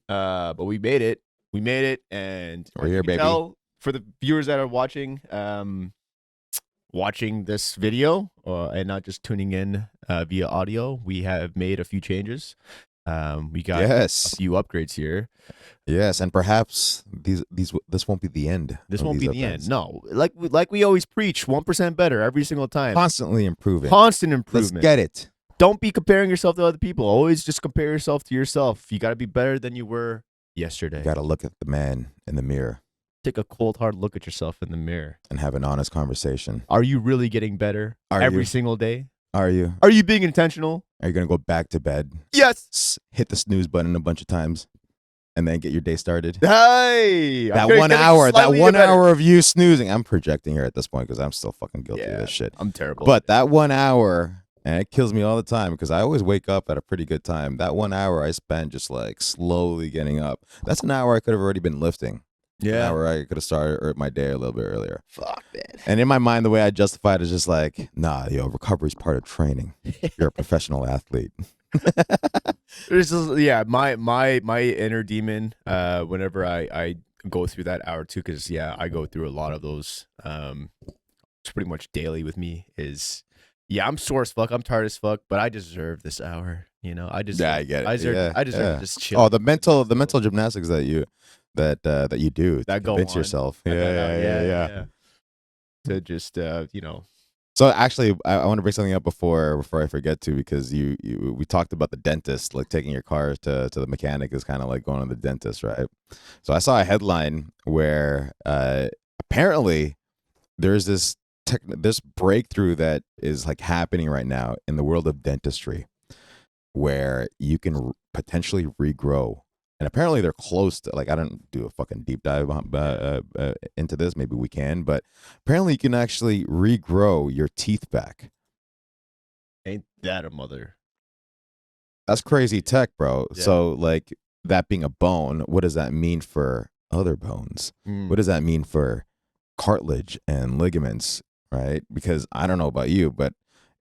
But we made it. We made it, and We're as you here, can baby. tell, for the viewers that are watching this video and not just tuning in via audio, we have made a few changes. We got a Yes. few upgrades here. Yes, and perhaps this won't be the end. This of won't these be the updates. end. No, like we always preach, 1% better every single time. Constantly improving. Constant Let's improvement. get it. Don't be comparing yourself to other people. Always just compare yourself to yourself. You got to be better than you were yesterday. You got to look at the man in the mirror Take a cold, hard look at yourself in the mirror. and have an honest conversation. Are you really getting better every single day? Are you? Are you being intentional? Are you going to go back to bed? Yes. Hit the snooze button a bunch of times and then get your day started? Hey, That 1 hour, that 1 hour of you snoozing. I'm projecting here at this point because I'm still fucking guilty of this shit. I'm terrible. But that 1 hour, and it kills me all the time because I always wake up at a pretty good time. That 1 hour I spent just like slowly getting up. That's an hour I could have already been lifting. An hour I could have started my day a little bit earlier. Fuck, man. And in my mind, the way I justify it is just like, nah, recovery's part of training. You're a professional athlete. This is my inner demon. Whenever I go through that hour too, because I go through a lot of those. It's pretty much daily with me. I'm sore as fuck. I'm tired as fuck, but I deserve this hour. I deserve. Yeah, I get it. I deserve to just chill. Oh, the mental gymnastics that you do That to go convince on. yourself. Yeah. To just So actually, I want to bring something up before I forget to, because we talked about the dentist, like taking your car to the mechanic is kind of like going to the dentist, right? So I saw a headline where apparently there's this breakthrough that is like happening right now in the world of dentistry, where you can potentially regrow. And apparently they're close to, like, I don't do a fucking deep dive into this. Maybe we can, but apparently you can actually regrow your teeth back. Ain't that a mother? That's crazy tech, bro. Yeah. So, like, that being a bone, what does that mean for other bones? What does that mean for cartilage and ligaments, right? Because I don't know about you, but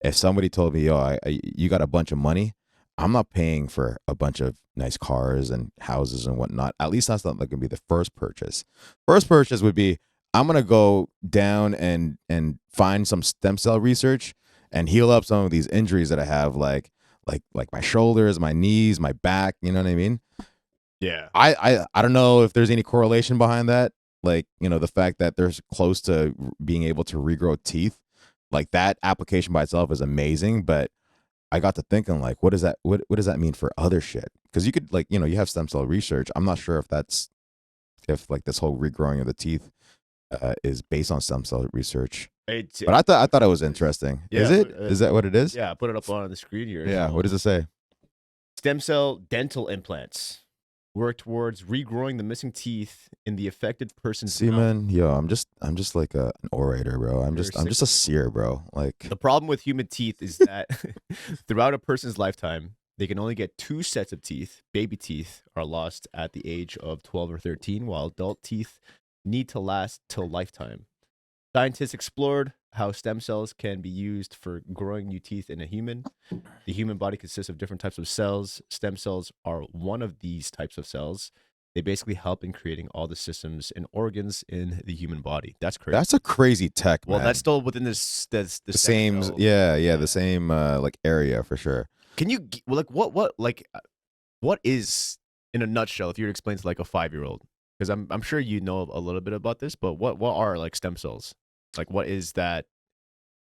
if somebody told me, yo, you got a bunch of money, I'm not paying for a bunch of nice cars and houses and whatnot. At least that's not going to be the first purchase. First purchase would be, I'm going to go down and find some stem cell research and heal up some of these injuries that I have, like my shoulders, my knees, my back. You know what I mean? Yeah. I don't know if there's any correlation behind that. Like, the fact that they're close to being able to regrow teeth, like that application by itself is amazing, but I got to thinking, like, what does that mean for other shit? Because you could, like, you have stem cell research. I'm not sure if like this whole regrowing of the teeth is based on stem cell research. But I thought it was interesting. Yeah, is it? Is that what it is? Yeah, put it up on the screen here. Yeah. What does it say? Stem cell dental implants work towards regrowing the missing teeth in the affected person's mouth. Man, yo, I'm just like an orator, bro. I'm just a seer, bro. Like, the problem with human teeth is that throughout a person's lifetime, they can only get 2 sets of teeth. Baby teeth are lost at the age of 12 or 13, while adult teeth need to last till lifetime. Scientists explored how stem cells can be used for growing new teeth in a human. The human body consists of different types of cells. Stem cells are one of these types of cells. They basically help in creating all the systems and organs in the human body. That's crazy. That's a crazy tech, well, man. that's still within the same, the same like area for sure. Can you what is, in a nutshell, if you were to explain to like a 5-year-old? Because I'm sure you know a little bit about this, but what are like stem cells? Like, what is that?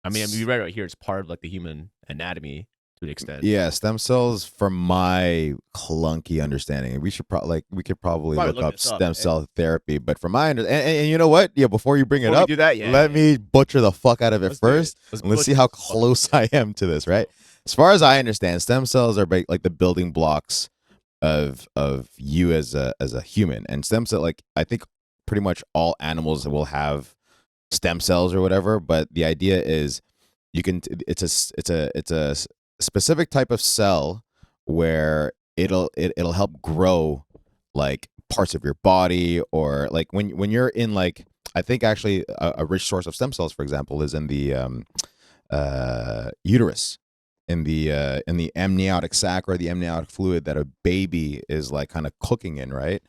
I mean, you read right here, it's part of like the human anatomy to an extent. Yeah, stem cells, from my clunky understanding, we could probably look up stem cell therapy. But from my understanding, and you know what? Yeah, before you bring it up, let me butcher the fuck out of it first. Let's see how close I am to this, right? As far as I understand, stem cells are like the building blocks of you as a human. And stem cell, like, I think pretty much all animals will have stem cells or whatever, but the idea is it's a specific type of cell where it'll help grow like parts of your body, or like when you're in, like, I think actually a rich source of stem cells, for example, is in the uterus the amniotic sac or the amniotic fluid that a baby is like kind of cooking in, right?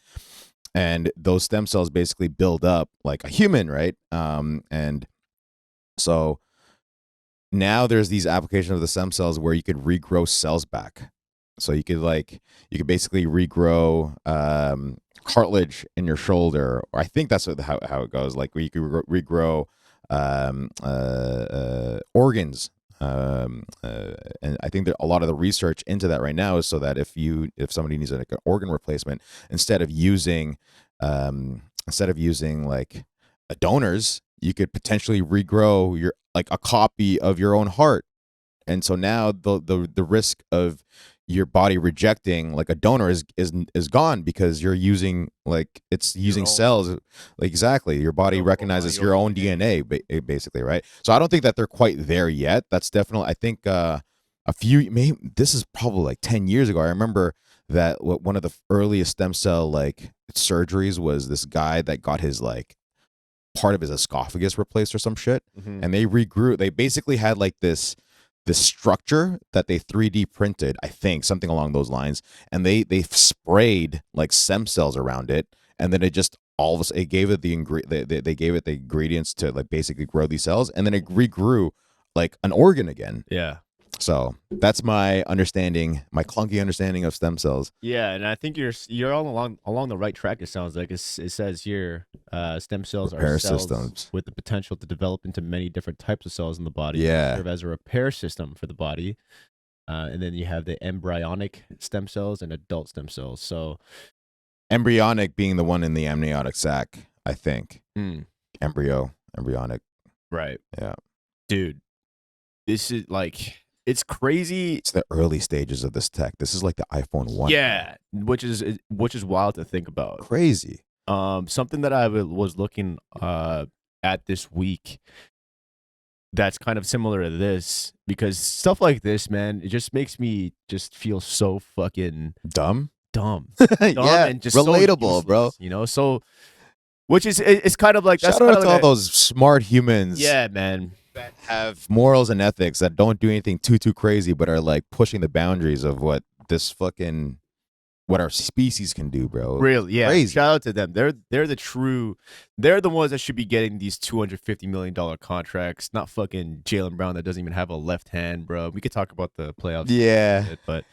And those stem cells basically build up like a human, right? And so now there's these applications of the stem cells where you could regrow cells back. So you could basically regrow cartilage in your shoulder, or I think that's how it goes. Like where you could regrow organs. And I think that a lot of the research into that right now is so that if somebody needs like an organ replacement, instead of using like donors, you could potentially regrow your like a copy of your own heart. And so now the risk of your body rejecting like a donor is gone, because you're using like it's using cells. Like exactly, your body recognizes your own DNA basically, right? So I don't think that they're quite there yet. That's definitely, I think this is probably like 10 years ago. I remember that one of the earliest stem cell like surgeries was this guy that got his like part of his esophagus replaced or some shit. And they regrew. They basically had like this structure that they 3D printed, I think, something along those lines, and they sprayed like stem cells around it, and then it just all of a sudden it gave it they gave it the ingredients to like basically grow these cells, and then it regrew like an organ again. Yeah. So that's my understanding, my clunky understanding of stem cells. Yeah, and I think you're all along the right track. It sounds like it says here, stem cells are cells systems with the potential to develop into many different types of cells in the body. Yeah, serve as a repair system for the body, and then you have the embryonic stem cells and adult stem cells. So, embryonic being the one in the amniotic sac, I think. Embryonic. Right. Yeah, dude, this is like. It's crazy. It's the early stages of this tech. This is like the iPhone 1. Yeah, which is wild to think about. Crazy. Something that I was looking at this week that's kind of similar to this, because stuff like this, man, it just makes me just feel so fucking dumb, yeah, and just relatable, so bro. You know, so which is it's kind of like shout out to all those smart humans. Yeah, man. That have morals and ethics, that don't do anything too crazy, but are like pushing the boundaries of what our species can do, bro. Really, yeah. Crazy. Shout out to them. They're the ones that should be getting these $250 million contracts, not fucking Jaylen Brown that doesn't even have a left hand, bro. We could talk about the playoffs. Yeah. But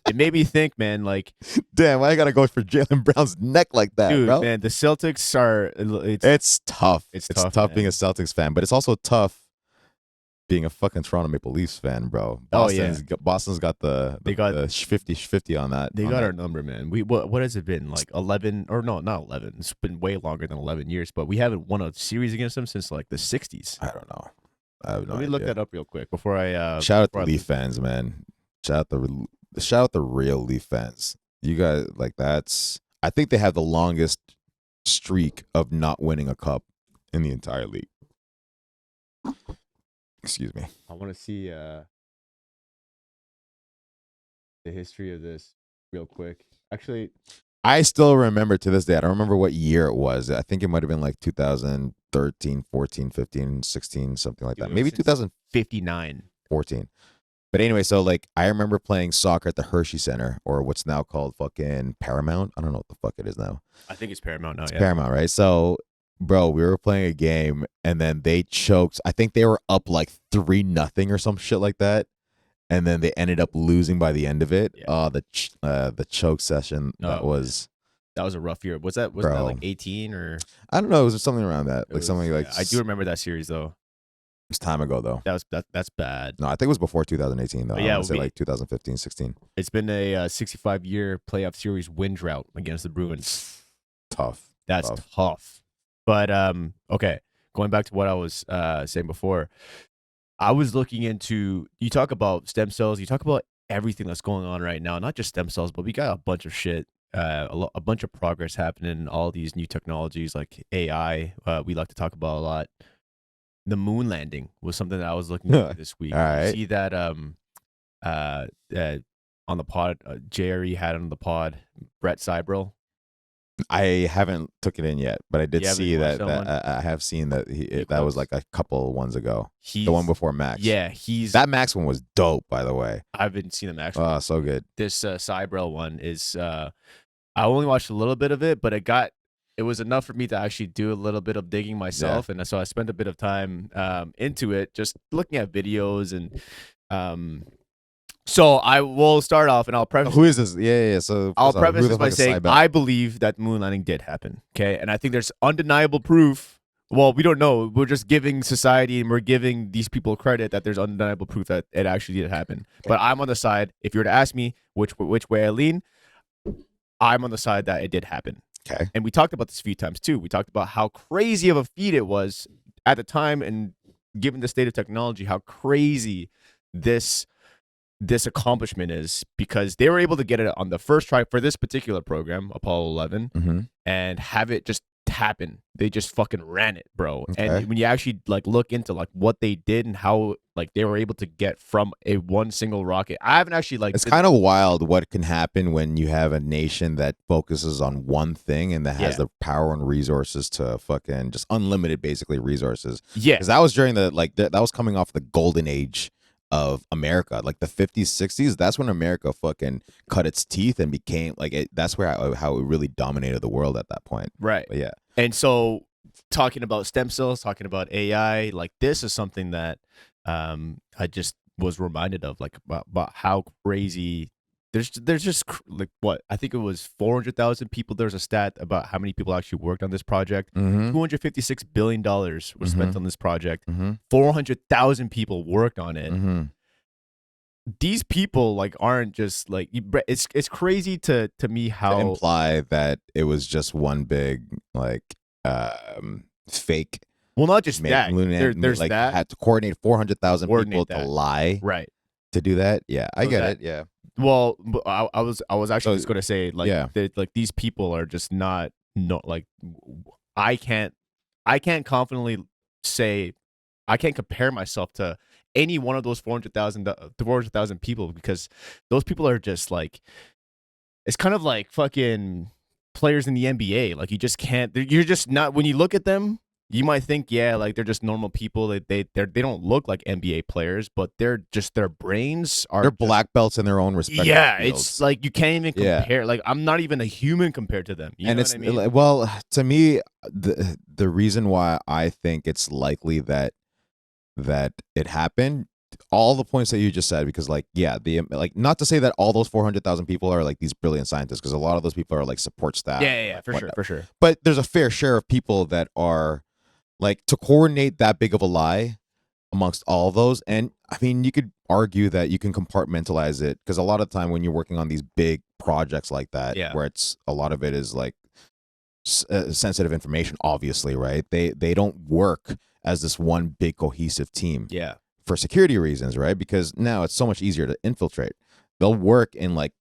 it made me think, man, like, damn, why I gotta go for Jaylen Brown's neck like that, dude, bro? Man, the Celtics are it's tough. It's tough man. Being a Celtics fan, but it's also tough being a fucking Toronto Maple Leafs fan, bro. Boston's got the 50-50 on that. They got our number, man. What has it been, like 11, or no, not 11. It's been way longer than 11 years, but we haven't won a series against them since like the 60s. I don't know. I have no Let me idea. look that up real quick before I shout out the Leaf fans, man. Shout out the real Leaf fans. You guys, like, that's, I think they have the longest streak of not winning a cup in the entire league. Excuse me. I want to see the history of this real quick. Actually, I still remember to this day. I don't remember what year it was. I think it might have been like 2013, 14, 15, 16, something like that. Maybe 2059. 14. But anyway, so like I remember playing soccer at the Hershey Center, or what's now called fucking Paramount. I don't know what the fuck it is now. I think it's Paramount now. It's Paramount, right? So, bro, we were playing a game and then they choked. I think they were up like 3-0 or some shit like that. And then they ended up losing by the end of it. Yeah. The choke session, that was a rough year. Wasn't that like 18 or? I don't know. It was something around that. Like something like. I do remember that series though. It was time ago though. That's bad. No, I think it was before 2018 though. Yeah, I would say like 2015, 16. It's been a 65-year playoff series win drought against the Bruins. Tough. That's tough. But okay, going back to what I was saying before, I was looking into, you talk about stem cells, you talk about everything that's going on right now, not just stem cells, but we got a bunch of shit, a bunch of progress happening in all these new technologies like AI. We like to talk about a lot. The moon landing was something that I was looking at this week. All right. You see that on the pod, JRE had on the pod Brett Seibel. I haven't took it in yet, but I did see that. I have seen that that was like a couple ones ago. The one before Max. Yeah, that Max one was dope. By the way, I haven't seen the Max. Oh, so good. This Cybrel one is. I only watched a little bit of it, but it was enough for me to actually do a little bit of digging myself, and so I spent a bit of time into it, just looking at videos and. So I will start off, and I'll preface. Who is this? Yeah. So I'll preface this by saying I believe that the moon landing did happen. Okay, and I think there's undeniable proof. Well, we don't know. We're just giving society and we're giving these people credit that there's undeniable proof that it actually did happen. But I'm on the side. If you were to ask me which way I lean, I'm on the side that it did happen. Okay. And we talked about this a few times too. We talked about how crazy of a feat it was at the time, and given the state of technology, how crazy this accomplishment is, because they were able to get it on the first try for this particular program, Apollo 11, and have it just happen. They just fucking ran it, bro. Okay. And when you actually like look into like what they did and how like they were able to get from a one single rocket, I haven't actually like. It's kind of wild what can happen when you have a nation that focuses on one thing and that has the power and resources to fucking just unlimited, basically, resources. Yeah, because that was during the that was coming off the golden age of America, like the 50s, 60s. That's when America fucking cut its teeth and became like that's where how it really dominated the world at that point. Right. But yeah. And so talking about stem cells, talking about AI, like this is something that I just was reminded of, like about how crazy there's just like what I think it was 400,000 people. There's a stat about how many people actually worked on this project. $256 billion was spent on this project. 400,000 people worked on it. These people like aren't just like it's crazy to me how to imply that it was just one big like fake. Well, not just that. There's like that had to coordinate 400,000 people to lie, right? To do that, yeah, I get it, yeah. Well, I was actually just going to say like like these people are just not like I can't confidently say I can't compare myself to any one of those 400,000 people, because those people are just like, it's kind of like fucking players in the NBA. Like you just can't. You're just not, when you look at them. You might think, like they're just normal people. They don't look like NBA players, but they're just, their brains are. They're black belts in their own respective fields. It's like you can't even compare. Like I'm not even a human compared to them. You know what I mean? Well, to me, the reason why I think it's likely that it happened, all the points that you just said, because like not to say that all those 400,000 people are like these brilliant scientists, because a lot of those people are like support staff. Yeah, for sure. But there's a fair share of people that are. Like, to coordinate that big of a lie amongst all of those, and I mean, you could argue that you can compartmentalize it, because a lot of the time when you're working on these big projects like that, where it's a lot of it is like sensitive information, obviously, right? They don't work as this one big cohesive team, for security reasons, right? Because now it's so much easier to infiltrate. They'll work in like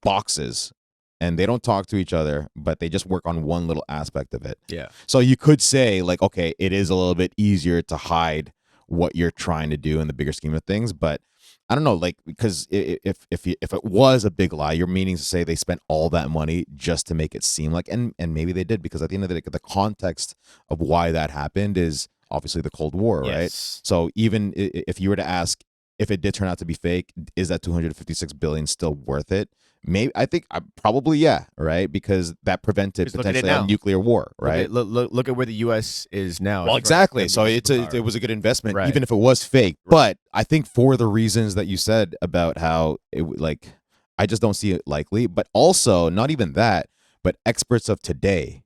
boxes. And they don't talk to each other, but they just work on one little aspect of it. Yeah. So you could say, like, okay, it is a little bit easier to hide what you're trying to do in the bigger scheme of things. But I don't know, like, because if it was a big lie, you're meaning to say they spent all that money just to make it seem like, and maybe they did, because at the end of the day, the context of why that happened is obviously the Cold War, right? So even if you were to ask, if it did turn out to be fake, is that 256 billion still worth it? Maybe. I think probably right, because that prevented potentially a nuclear war, right? Look at where the U.S. is now. Well, exactly. So it was a good investment, even if it was fake. But I think for the reasons that you said about how I just don't see it likely. But also, not even that, but experts of today,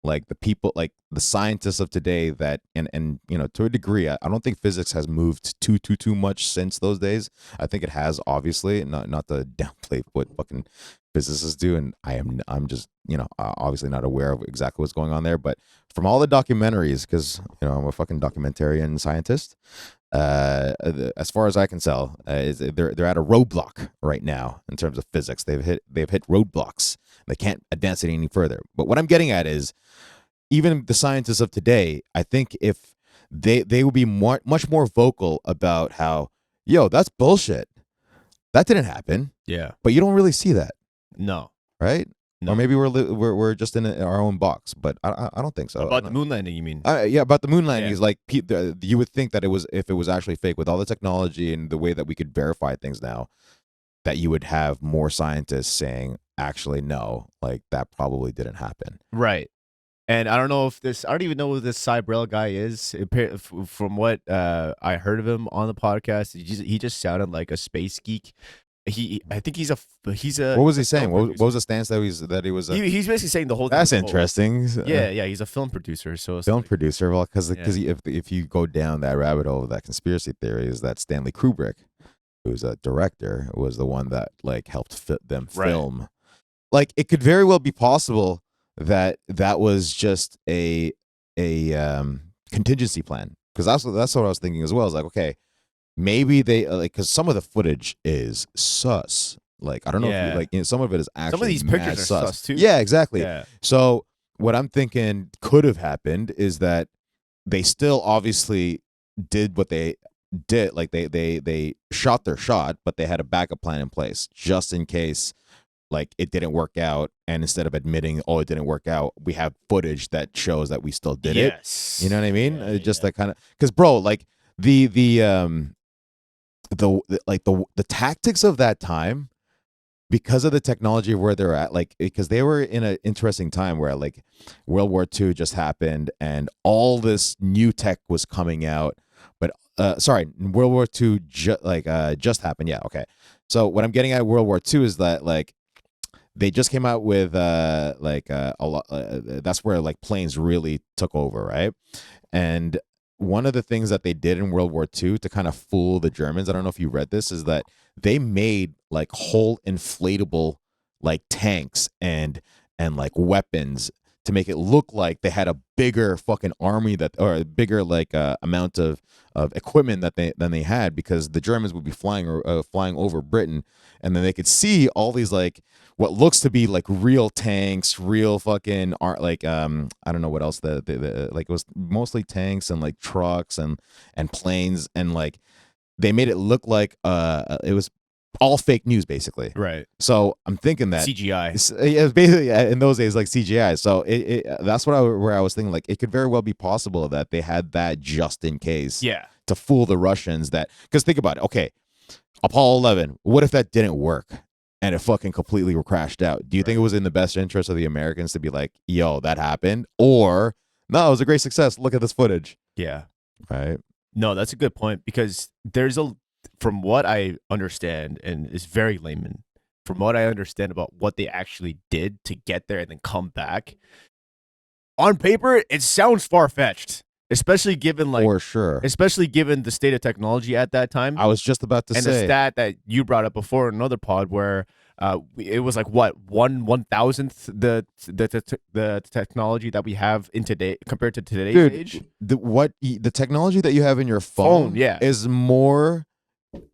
like the people, like the scientists of today, that and to a degree, I don't think physics has moved too much since those days. I think it has, obviously, not to downplay what fucking physicists do, and I'm just obviously not aware of exactly what's going on there, but from all the documentaries, because I'm a fucking documentarian scientist, as far as I can tell, they're at a roadblock right now in terms of physics. They've hit roadblocks. They can't advance it any further. But what I'm getting at is, even the scientists of today, I think if they would be much more vocal about how, that's bullshit. That didn't happen. Yeah. But you don't really see that. No. Right? or maybe we're just in our own box. But I don't think so. About the moon landing, you mean? Yeah, about the moon landing is like you would think that if it was actually fake with all the technology and the way that we could verify things now, that you would have more scientists saying actually no, like that probably didn't happen. Right. And I don't know if I don't even know who this Cybrell guy is. From what I heard of him on the podcast, he just sounded like a space geek. I think he's a. What was he saying? What was the stance that he was? He's basically saying the whole. That's interesting. Yeah, he's a film producer. So producer, well, because if you go down that rabbit hole of that conspiracy theory, is that Stanley Kubrick, who's a director, was the one that like helped them film. Right. Like it could very well be possible that was just a contingency plan, because that's what I was thinking as well. It's like, okay, maybe they like, because some of the footage is sus. Like I don't know if you, like some of it is actually some of these pictures are sus too. Yeah, exactly. Yeah. So what I'm thinking could have happened is that they still obviously did what they did. Like they shot their shot, but they had a backup plan in place just in case like it didn't work out, and instead of admitting, oh, it didn't work out, we have footage that shows that we still did it. You know what I mean? Just that kind of, because bro, like the tactics of that time, because of the technology of where they're at, like because they were in an interesting time where like World War II just happened and all this new tech was coming out, but World War II just happened. Yeah, okay. So what I'm getting at World War II is that like they just came out with a lot. That's where like planes really took over, right? And one of the things that they did in World War II to kind of fool the Germans, I don't know if you read this, is that they made like whole inflatable like tanks and like weapons to make it look like they had a bigger fucking army or a bigger like amount of equipment than they had, because the Germans would be flying over Britain, and then they could see all these like what looks to be like real tanks, real fucking like I don't know what else the like it was mostly tanks and like trucks and planes, and like they made it look like it was all fake news basically. Right. So I'm thinking that CGI. It's basically in those days like CGI. So that's where I was thinking, like it could very well be possible that they had that just in case. Yeah. To fool the Russians, because think about it. Okay, Apollo 11. What if that didn't work and it fucking completely crashed out? Do you think it was in the best interest of the Americans to be like, yo, that happened? Or no, it was a great success. Look at this footage. Yeah. Right. No, that's a good point, because from what I understand, and it's very layman, from what I understand about what they actually did to get there and then come back, on paper, it sounds far-fetched, especially given especially given the state of technology at that time. I was just about to say. And the stat that you brought up before in another pod where it was like what 1/1000th the technology that we have in today compared to today's age. The technology that you have in your phone is more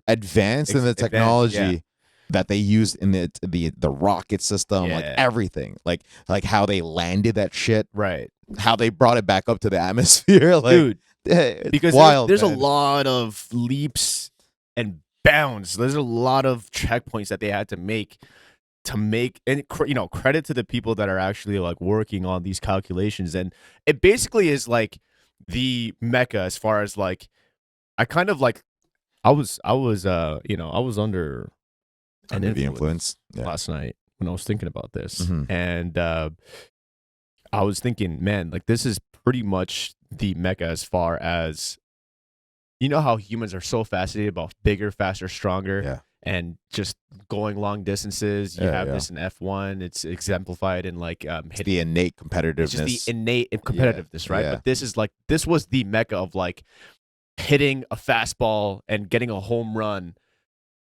advanced than the technology that they used in the rocket system, like everything, like how they landed that shit, right? How they brought it back up to the atmosphere, like, dude. Because wild, there's a lot of leaps and bounds. There's a lot of checkpoints that they had to make, and credit to the people that are actually like working on these calculations. And it basically is like the mecca as far as like I kind of like I was under the influence last night when I was thinking about this, and I was thinking, man, like this is pretty much the mecca as far as, you know how humans are so fascinated about bigger, faster, stronger, and just going long distances. You have this in F1. It's exemplified in like the innate competitiveness. It's just the innate competitiveness, right? But this was the mecca of like hitting a fastball and getting a home run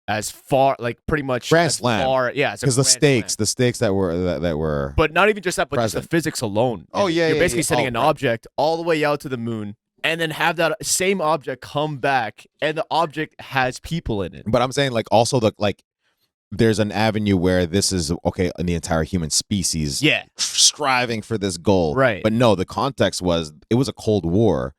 as far, like pretty much Grand Slam. Because the stakes that were, but not even just that, but just the physics alone. Oh yeah, you're basically sending an object all the way out to the moon, and then have that same object come back, and the object has people in it. But I'm saying like also there's an avenue where this is okay in the entire human species, striving for this goal, right? But no, the context was it was a Cold War.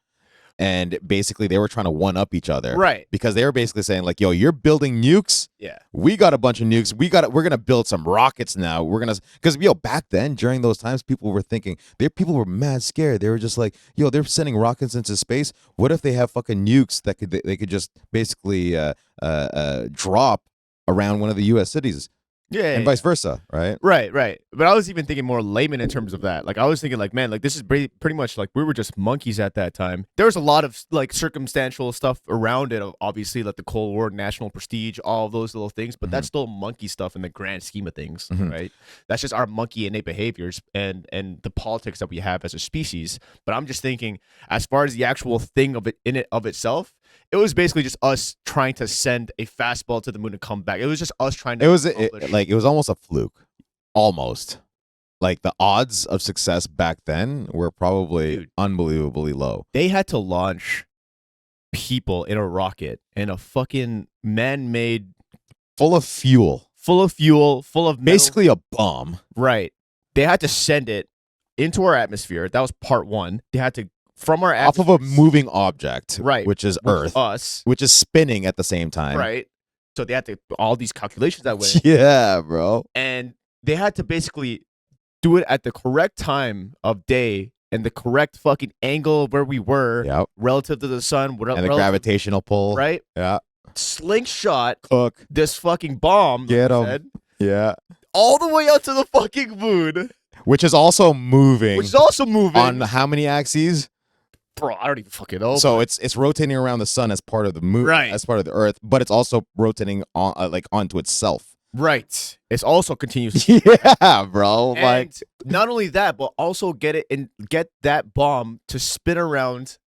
and basically they were trying to one up each other, right? Because they were basically saying like, "Yo, you're building nukes. Yeah, we got a bunch of nukes. We're gonna build some rockets now. Because back then during those times, people were thinking people were mad scared. They were just like, yo, they're sending rockets into space. What if they have fucking nukes that they could just basically drop around one of the U.S. cities?" Yeah, and vice versa, right? Right. But I was even thinking more layman in terms of that. Like I was thinking, like, man, like this is pretty much like we were just monkeys at that time. There was a lot of like circumstantial stuff around it, obviously, like the Cold War, national prestige, all of those little things. But that's still monkey stuff in the grand scheme of things, right? That's just our monkey innate behaviors and the politics that we have as a species. But I'm just thinking, as far as the actual thing of it in it of itself. It was basically just us trying to send a fastball to the moon and come back. It was just us trying to. It was almost a fluke, almost. Like the odds of success back then were probably unbelievably low. They had to launch people in a rocket in a fucking man-made, full of fuel, full of metal. Basically a bomb. Right. They had to send it into our atmosphere. That was part one. They had to. From our off of a moving object, right, which is Earth, us, which is spinning at the same time, right? So they had to all these calculations that way, yeah, bro, and they had to basically do it at the correct time of day and the correct fucking angle of where we were relative to the sun, and the gravitational pull, right? Yeah, slingshot, cook this fucking bomb, get him, yeah, all the way out to the fucking moon, which is also moving, on how many axes? Bro, I don't even fucking know. So it's rotating around the sun as part of the moon, right? As part of the Earth, but it's also rotating on onto itself, right? It's also continuous. Yeah, bro. And like not only that, but also get that bomb to spin around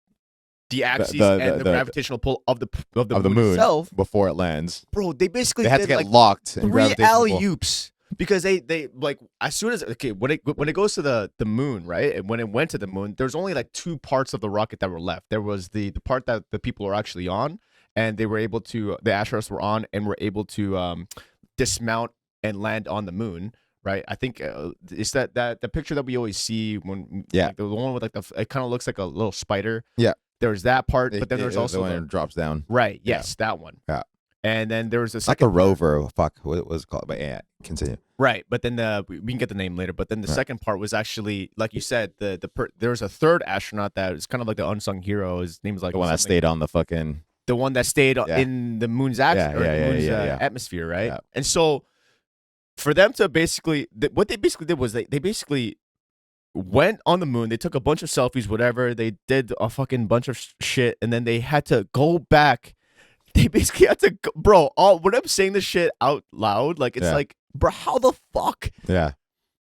the axis and the gravitational pull of the moon itself before it lands. Bro, they basically had to get locked. 3 alley-oops. Because they like as soon as when it goes to the moon, right? And when it went to the moon, there's only like 2 parts of the rocket that were left. There was the part that the people were actually on, and they were able to the astronauts were on and were able to dismount and land on the moon, right? I think it's that the picture that we always see when like, the one with like it kind of looks like a little spider. Yeah, there's that part, but then there's also the one that drops down. Right. Yes, that one. Yeah. And then there was a second like a rover. Fuck, what was it called? But yeah, continue. Right, but then we can get the name later. But then the second part was actually, like you said, there was a third astronaut that is kind of like the unsung hero. His name is like the one that stayed on the fucking. The one that stayed in the moon's atmosphere, right? Yeah. And so, for them to basically, what they basically did was they basically went on the moon. They took a bunch of selfies, whatever. They did a fucking bunch of shit, and then they had to go back. They basically had to, bro. When I'm saying this shit out loud, like it's like, bro, how the fuck? Yeah.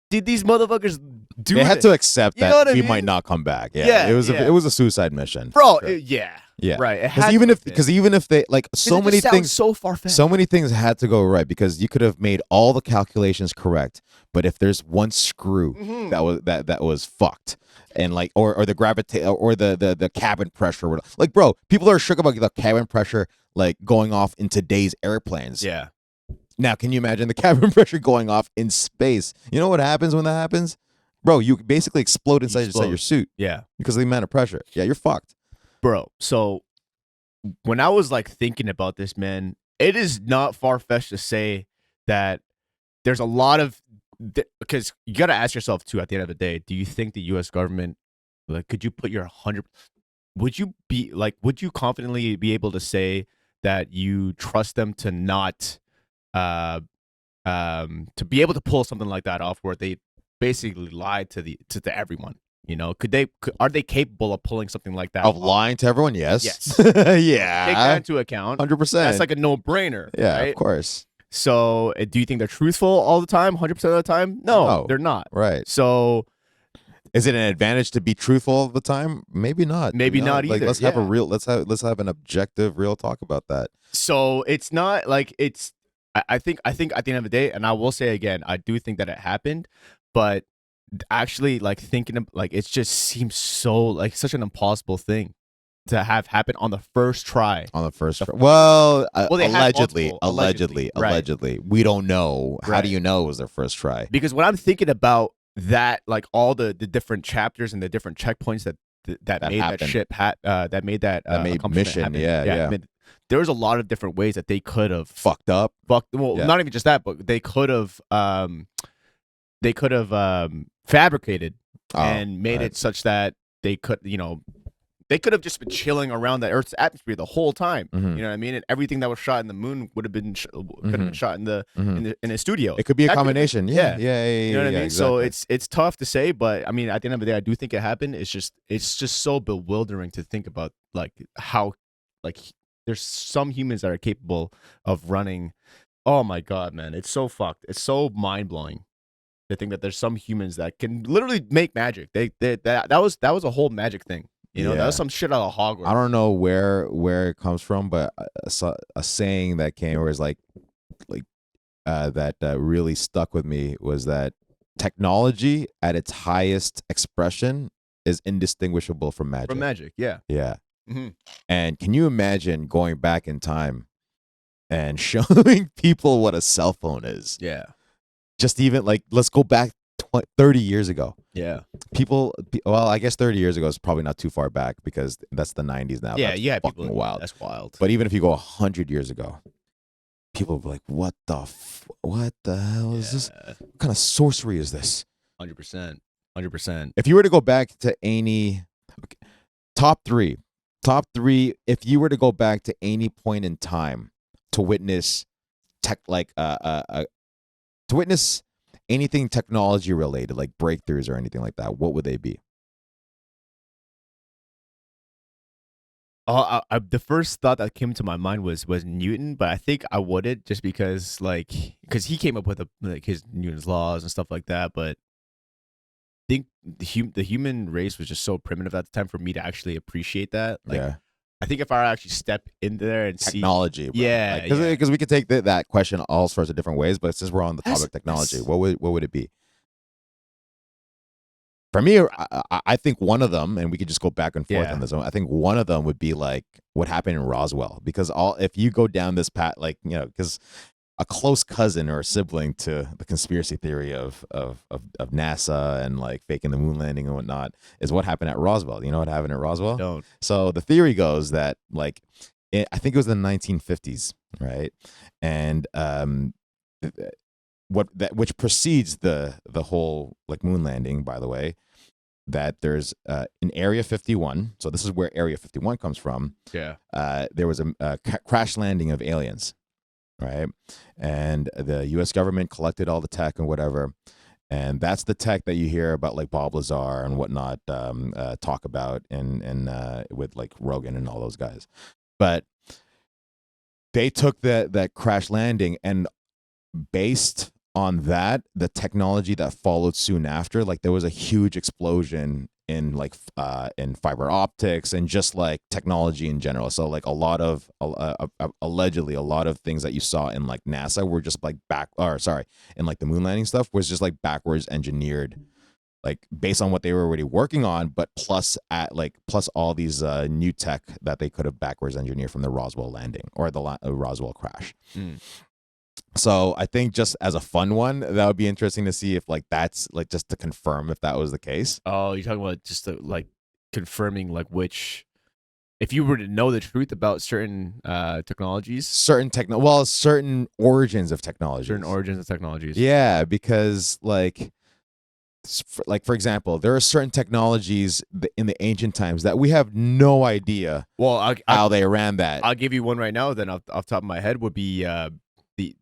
Did these motherfuckers do? They had to accept that we might not come back. Yeah. It was a suicide mission, bro. Sure. Yeah. Right. Because even if they like so many things, so far-fetched. So many things had to go right because you could have made all the calculations correct, but if there's one screw that was fucked. And like, or the or the cabin pressure, like, bro, people are shook about the cabin pressure, like going off in today's airplanes. Yeah. Now, can you imagine the cabin pressure going off in space? You know what happens when that happens, bro? You basically explode inside your suit. Yeah. Because of the amount of pressure. Yeah, you're fucked, bro. So when I was like thinking about this, man, it is not far fetched to say that there's a lot of. Because you got to ask yourself too. At the end of the day, do you think the U.S. government, like, could you put your 100? Would you confidently be able to say that you trust them to not, to be able to pull something like that off, where they basically lied to everyone? You know, are they capable of pulling something like that? Of lying to everyone? Yes. Yes. Yeah. Take that into account. 100%. That's like a no-brainer. Yeah, right? Of course. So, do you think they're truthful all the time, 100% of the time? No, they're not. Right. So, is it an advantage to be truthful all the time? Maybe not. Maybe not either. Like, let's have an objective, real talk about that. So it's not like it's. I think at the end of the day, and I will say again, I do think that it happened, but actually, like thinking of, like, it just seems so like such an impossible thing to have happen on the first try. Well, allegedly, we don't know. Right. How do you know it was their first try? Because when I'm thinking about that, like all the different chapters and the different checkpoints that that made happened. That ship that made that mission happen. Yeah. There was a lot of different ways that they could have fucked up. Not even just that, but they could have fabricated and made it such that they could, they could have just been chilling around the Earth's atmosphere the whole time. You know what I mean? And everything that was shot in the moon could have been shot in a studio. It could be a combination. Yeah. You know what I mean? Exactly. So it's tough to say, but I mean, at the end of the day, I do think it happened. It's just so bewildering to think about, like, how, like, there's some humans that are capable of running. Oh my God, man, it's so fucked. It's so mind blowing to think that there's some humans that can literally make magic. That was a whole magic thing. That was some shit out of Hogwarts. I don't know where it comes from, but a saying that came where it's like that really stuck with me was that technology at its highest expression is indistinguishable from magic. From magic, yeah. Yeah. Mm-hmm. And can you imagine going back in time and showing people what a cell phone is? Yeah. Just even like, let's go back 30 years ago. Yeah. Well, I guess 30 years ago is probably not too far back because that's the 90s now. Yeah, that's fucking wild. That's wild. But even if you go 100 years ago, people will be like, what the hell is this? What kind of sorcery is this? 100%. 100%. If you were to go back to any top three, if you were to go back to any point in time to witness to witness anything technology related, like breakthroughs or anything like that, what would they be? The first thought that came to my mind was Newton, but I think I wouldn't, just because he came up with his Newton's laws and stuff like that. But I think the human race was just so primitive at the time for me to actually appreciate that. I think if I actually step in there and technology, see, because we could take that question all sorts of different ways, but since we're on the topic of technology, what would it be? For me, I think one of them, and we could just go back and forth on this one. I think one of them would be like what happened in Roswell, because if you go down this path, because a close cousin or a sibling to the conspiracy theory of NASA and like faking the moon landing and whatnot is what happened at Roswell. You know what happened at Roswell? Don't. So the theory goes that I think it was the 1950s, right? And which precedes the whole like moon landing, by the way, that there's in Area 51. So this is where Area 51 comes from. Yeah. There was a crash landing of aliens. Right. And the U.S. government collected all the tech and whatever. And that's the tech that you hear about, like Bob Lazar and whatnot talk about and with like Rogan and all those guys. But they took that crash landing, and based on that, the technology that followed soon after, like there was a huge explosion in in fiber optics and just like technology in general. So like allegedly a lot of things that you saw in like NASA were just like in like the moon landing stuff was just like backwards engineered, like based on what they were already working on, but plus all these new tech that they could have backwards engineered from the Roswell landing or the Roswell crash. So I think just as a fun one, that would be interesting to see if like that's like just to confirm if that was the case. Oh, you're talking about just like confirming like if you were to know the truth about certain technologies, certain origins of technologies. Yeah, because like for example, there are certain technologies in the ancient times that we have no idea how they ran that. I'll give you one right now. Then off the top of my head would be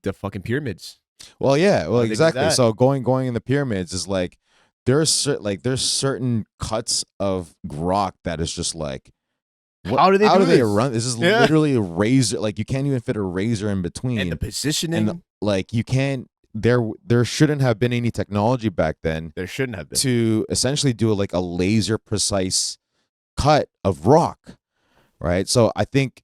the fucking pyramids. Well, yeah, exactly. So going in the pyramids is like there's certain cuts of rock that is just like, how do they run? This is literally a razor. Like you can't even fit a razor in between. And the positioning, and like you can't. There shouldn't have been any technology back then. There shouldn't have been to essentially do like a laser precise cut of rock, right? So I think,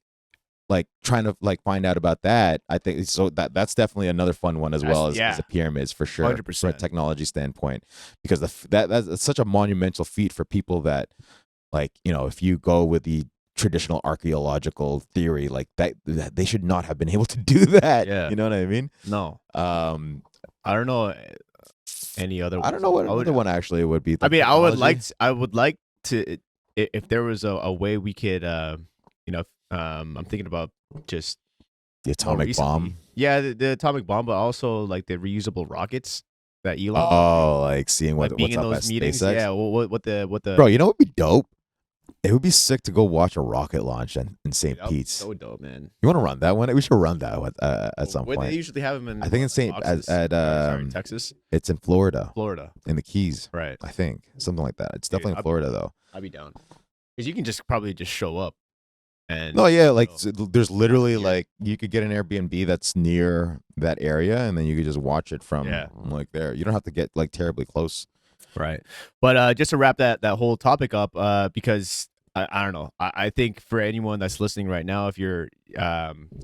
like trying to like find out about that, I think so that's definitely another fun one as the pyramids for sure, 100%. from a technology standpoint, because that's such a monumental feat for people that, like, if you go with the traditional archaeological theory, like that they should not have been able to do that. Yeah. You know what I mean? No. I don't know any other. I don't know what other one actually would be. I mean, I would like to if there was a way we could, I'm thinking about just the atomic bomb. Yeah, the atomic bomb, but also like the reusable rockets that Elon. Oh, like seeing what's being in up those at meetings. SpaceX. Yeah, what the Bro, you know what would be dope? It would be sick to go watch a rocket launch in St. Pete's. So dope, man. You want to run that one? We should run that at some point. They usually have them in. I think it's Texas. It's in Florida. Florida. In the Keys. Right. I think something like that. It's definitely in Florida though. I'd be down because you can probably just show up. And no, yeah, like there's literally like you could get an Airbnb that's near that area, and then you could just watch it from like there. You don't have to get like terribly close. Right. But just to wrap that whole topic up, because I don't know, I think for anyone that's listening right now, if you're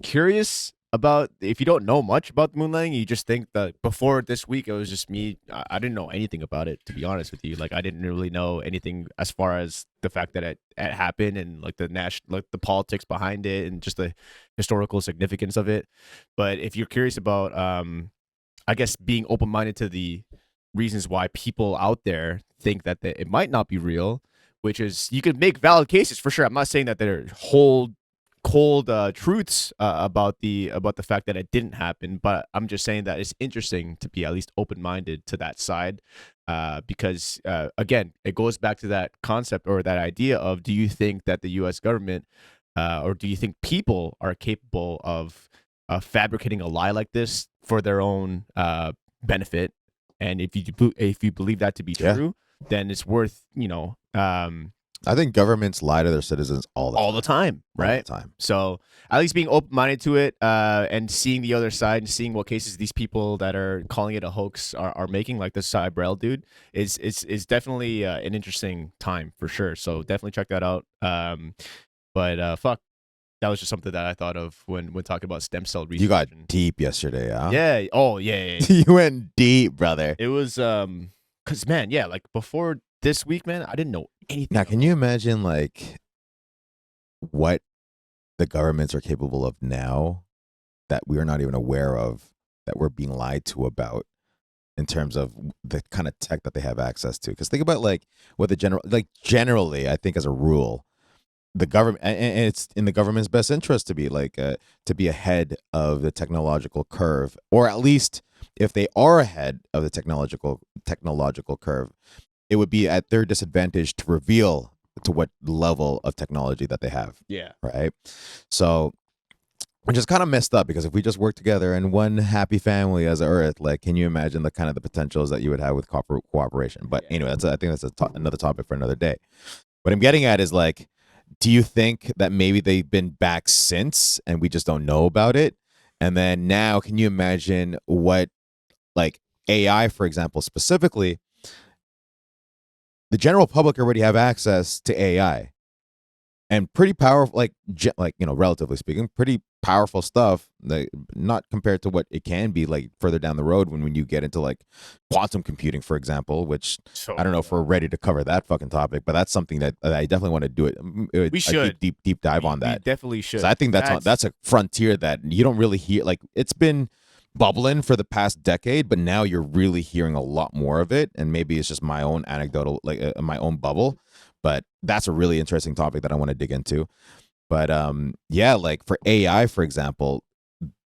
curious about, if you don't know much about the moon landing, you just think that before this week, it was just me. I didn't know anything about it, to be honest with you. Like, I didn't really know anything as far as the fact that it happened and like the politics behind it and just the historical significance of it. But if you're curious about, I guess, being open-minded to the reasons why people out there think that it might not be real, which is, you could make valid cases for sure. I'm not saying that they're cold truths about the fact that it didn't happen, but I'm just saying that it's interesting to be at least open-minded to that side, because again, it goes back to that concept or that idea of, do you think that the U.S. government or do you think people are capable of fabricating a lie like this for their own benefit? And if you believe that to be true, then it's worth, I think governments lie to their citizens all the time, right? All the time. So at least being open-minded to it, and seeing the other side and seeing what cases these people that are calling it a hoax are making, like the Cybrel dude, is definitely an interesting time for sure. So definitely check that out. But fuck, that was just something that I thought of when talking about stem cell research. You got deep yesterday, huh? Yeah. Oh, yeah. You went deep, brother. It was because, man, yeah, like before this week, man, I didn't know anything. Now, can you imagine like what the governments are capable of now that we're not even aware of, that we're being lied to about, in terms of the kind of tech that they have access to? Because think about like what generally, I think as a rule, the government, and it's in the government's best interest to be ahead of the technological curve, or at least if they are ahead of the technological curve, it would be at their disadvantage to reveal to what level of technology that they have. Yeah. Right. So, which is kind of messed up, because if we just work together in one happy family as Earth, like, can you imagine the kind of the potentials that you would have with cooperation? But anyway, I think that's another topic for another day. What I'm getting at is like, do you think that maybe they've been back since and we just don't know about it? And then now, can you imagine what, like AI, for example, specifically, the general public already have access to AI, and pretty powerful, like relatively speaking, pretty powerful stuff. Not compared to what it can be like further down the road when you get into like quantum computing, for example. Which I don't know if we're ready to cover that fucking topic, but that's something that I definitely want to do it. We should deep dive on that. We definitely should. I think that's a frontier that you don't really hear. Like, it's been bubbling for the past decade, but now you're really hearing a lot more of it. And maybe it's just my own anecdotal, like my own bubble, but that's a really interesting topic that I want to dig into. But yeah, like for AI, for example,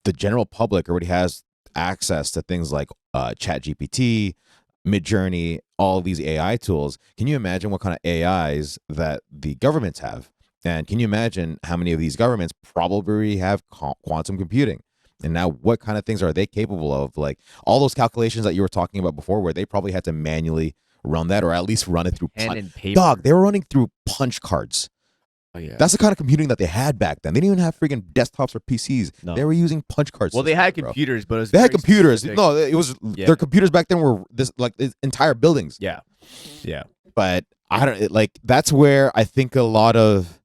the general public already has access to things like ChatGPT, Midjourney, all these AI tools. Can you imagine what kind of AIs that the governments have? And can you imagine how many of these governments probably have quantum computing? And now what kind of things are they capable of? Like all those calculations that you were talking about before, where they probably had to manually run that, or at least run it through pen and paper. Dog, they were running through punch cards. Oh, yeah. That's the kind of computing that they had back then. They didn't even have freaking desktops or PCs. No. They were using punch cards. Well, they had computers, but they had computers. No, it was their computers back then were this like entire buildings. Yeah. But I don't like. That's where I think a lot of.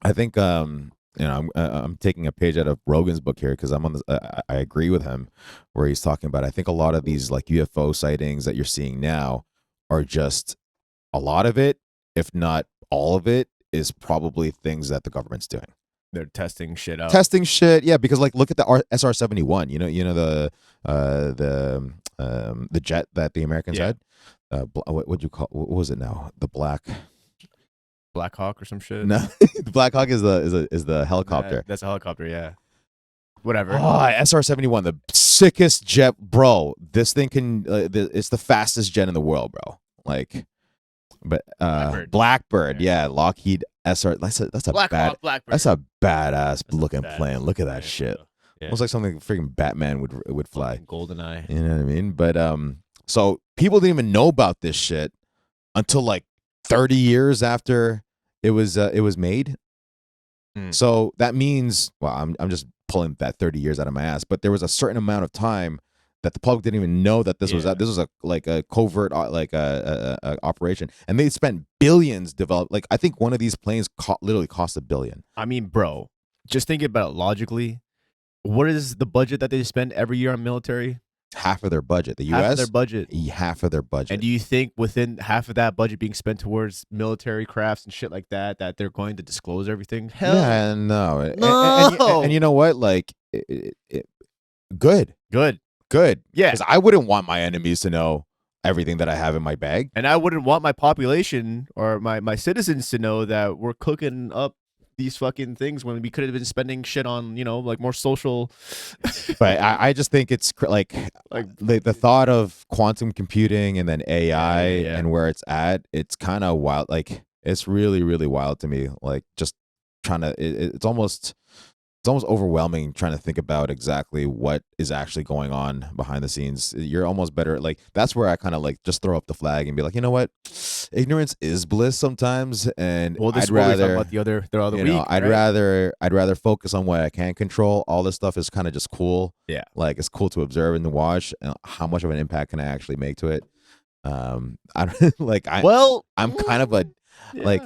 I'm taking a page out of Rogan's book here, because I agree with him where he's talking about, I think a lot of these like UFO sightings that you're seeing now are just, a lot of it, if not all of it, is probably things that the government's doing. They're testing shit out. Yeah, because like look at the SR-71. You know the jet that the Americans had. What would you call? What was it now? The black. Black Hawk or some shit. No, the Black Hawk is the helicopter. That's a helicopter, yeah. Whatever. Oh, SR-71, the sickest jet, bro. This thing can. It's the fastest jet in the world, bro. Like, but Blackbird, yeah. Lockheed SR. That's a Blackbird. That's a badass looking plane. Look at that shit. Yeah. Almost like something freaking Batman would fly. GoldenEye. You know what I mean? But so people didn't even know about this shit until like 30 years after it was made. So that means, well, I'm just pulling that 30 years out of my ass, but there was a certain amount of time that the public didn't even know that this was a covert operation, and they spent billions develop. Like, I think one of these planes literally cost $1 billion. I mean, bro, just think about it logically. What is the budget that they spend every year on military? Half of their budget. The U.S. Half of their budget. Half of their budget. And do you think within half of that budget being spent towards military crafts and shit like that, that they're going to disclose everything? Hell yeah, no. No. And you know what? Like, good. Yeah. Because I wouldn't want my enemies to know everything that I have in my bag. And I wouldn't want my population or my citizens to know that we're cooking up these fucking things when we could have been spending shit on, like more social. But I just think it's like the thought of quantum computing and then AI and where it's at, it's kind of wild. Like, it's really, really wild to me. Like, just trying to, it's almost overwhelming trying to think about exactly what is actually going on behind the scenes. You're almost better. Like, that's where I kind of like just throw up the flag and be like, you know what? Ignorance is bliss sometimes. And I'd rather about the other week. I'd rather focus on what I can control. All this stuff is kind of just cool. Yeah. Like, it's cool to observe and to watch. And how much of an impact can I actually make to it? I'm kind of a, like,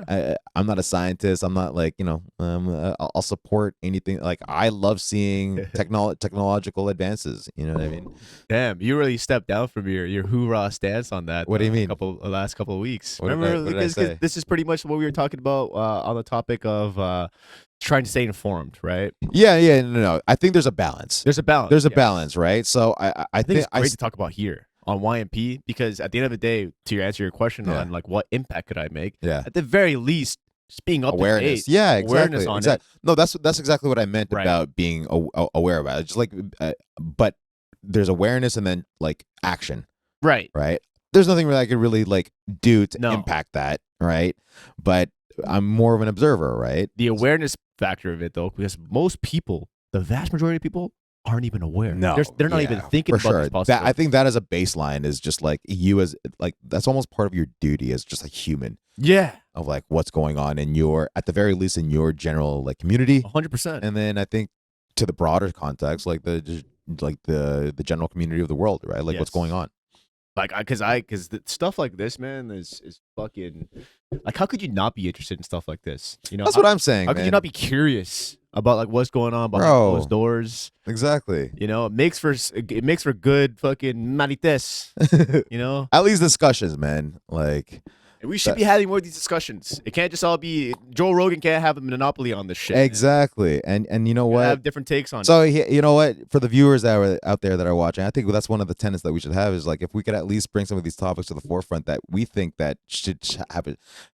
I'm not a scientist. I'm not like, I'll support anything. Like, I love seeing technological advances. You know what I mean? Damn, you really stepped down from your hoorah stance on that. What do you mean? Last couple of weeks. What did I say? This is pretty much what we were talking about on the topic of trying to stay informed, right? Yeah. No. I think there's a balance. There's a balance, right? So I think it's great to talk about here on YMP, because at the end of the day, to answer your question on like what impact could I make, at the very least, just being up awareness. to date, yeah, exactly. Awareness on it. No, that's exactly what I meant about being aware about it. Just like, but there's awareness and then like action, right? There's nothing really I could really like do to impact that, right? But I'm more of an observer, right? The awareness factor of it, though, because most people, the vast majority of people, aren't even aware. No, they're not even thinking about this possibility. I think that as a baseline is just like you as like that's almost part of your duty as just a human. Yeah. Of like what's going on in your, at the very least, in your general like community. 100%. And then I think to the broader context, like the general community of the world, right? Like what's going on. Like, because stuff like this, man, is fucking, like, how could you not be interested in stuff like this? That's what I'm saying. How could you not be curious about like what's going on behind those doors? Exactly. It makes for good fucking marites. At least discussions, man. Like, and we should be having more of these discussions. It can't just all be Joe Rogan can't have a monopoly on this shit. Exactly. And you know what? Have different takes on it. So you know what? For the viewers that are out there that are watching, I think that's one of the tenets that we should have is like if we could at least bring some of these topics to the forefront that we think that should have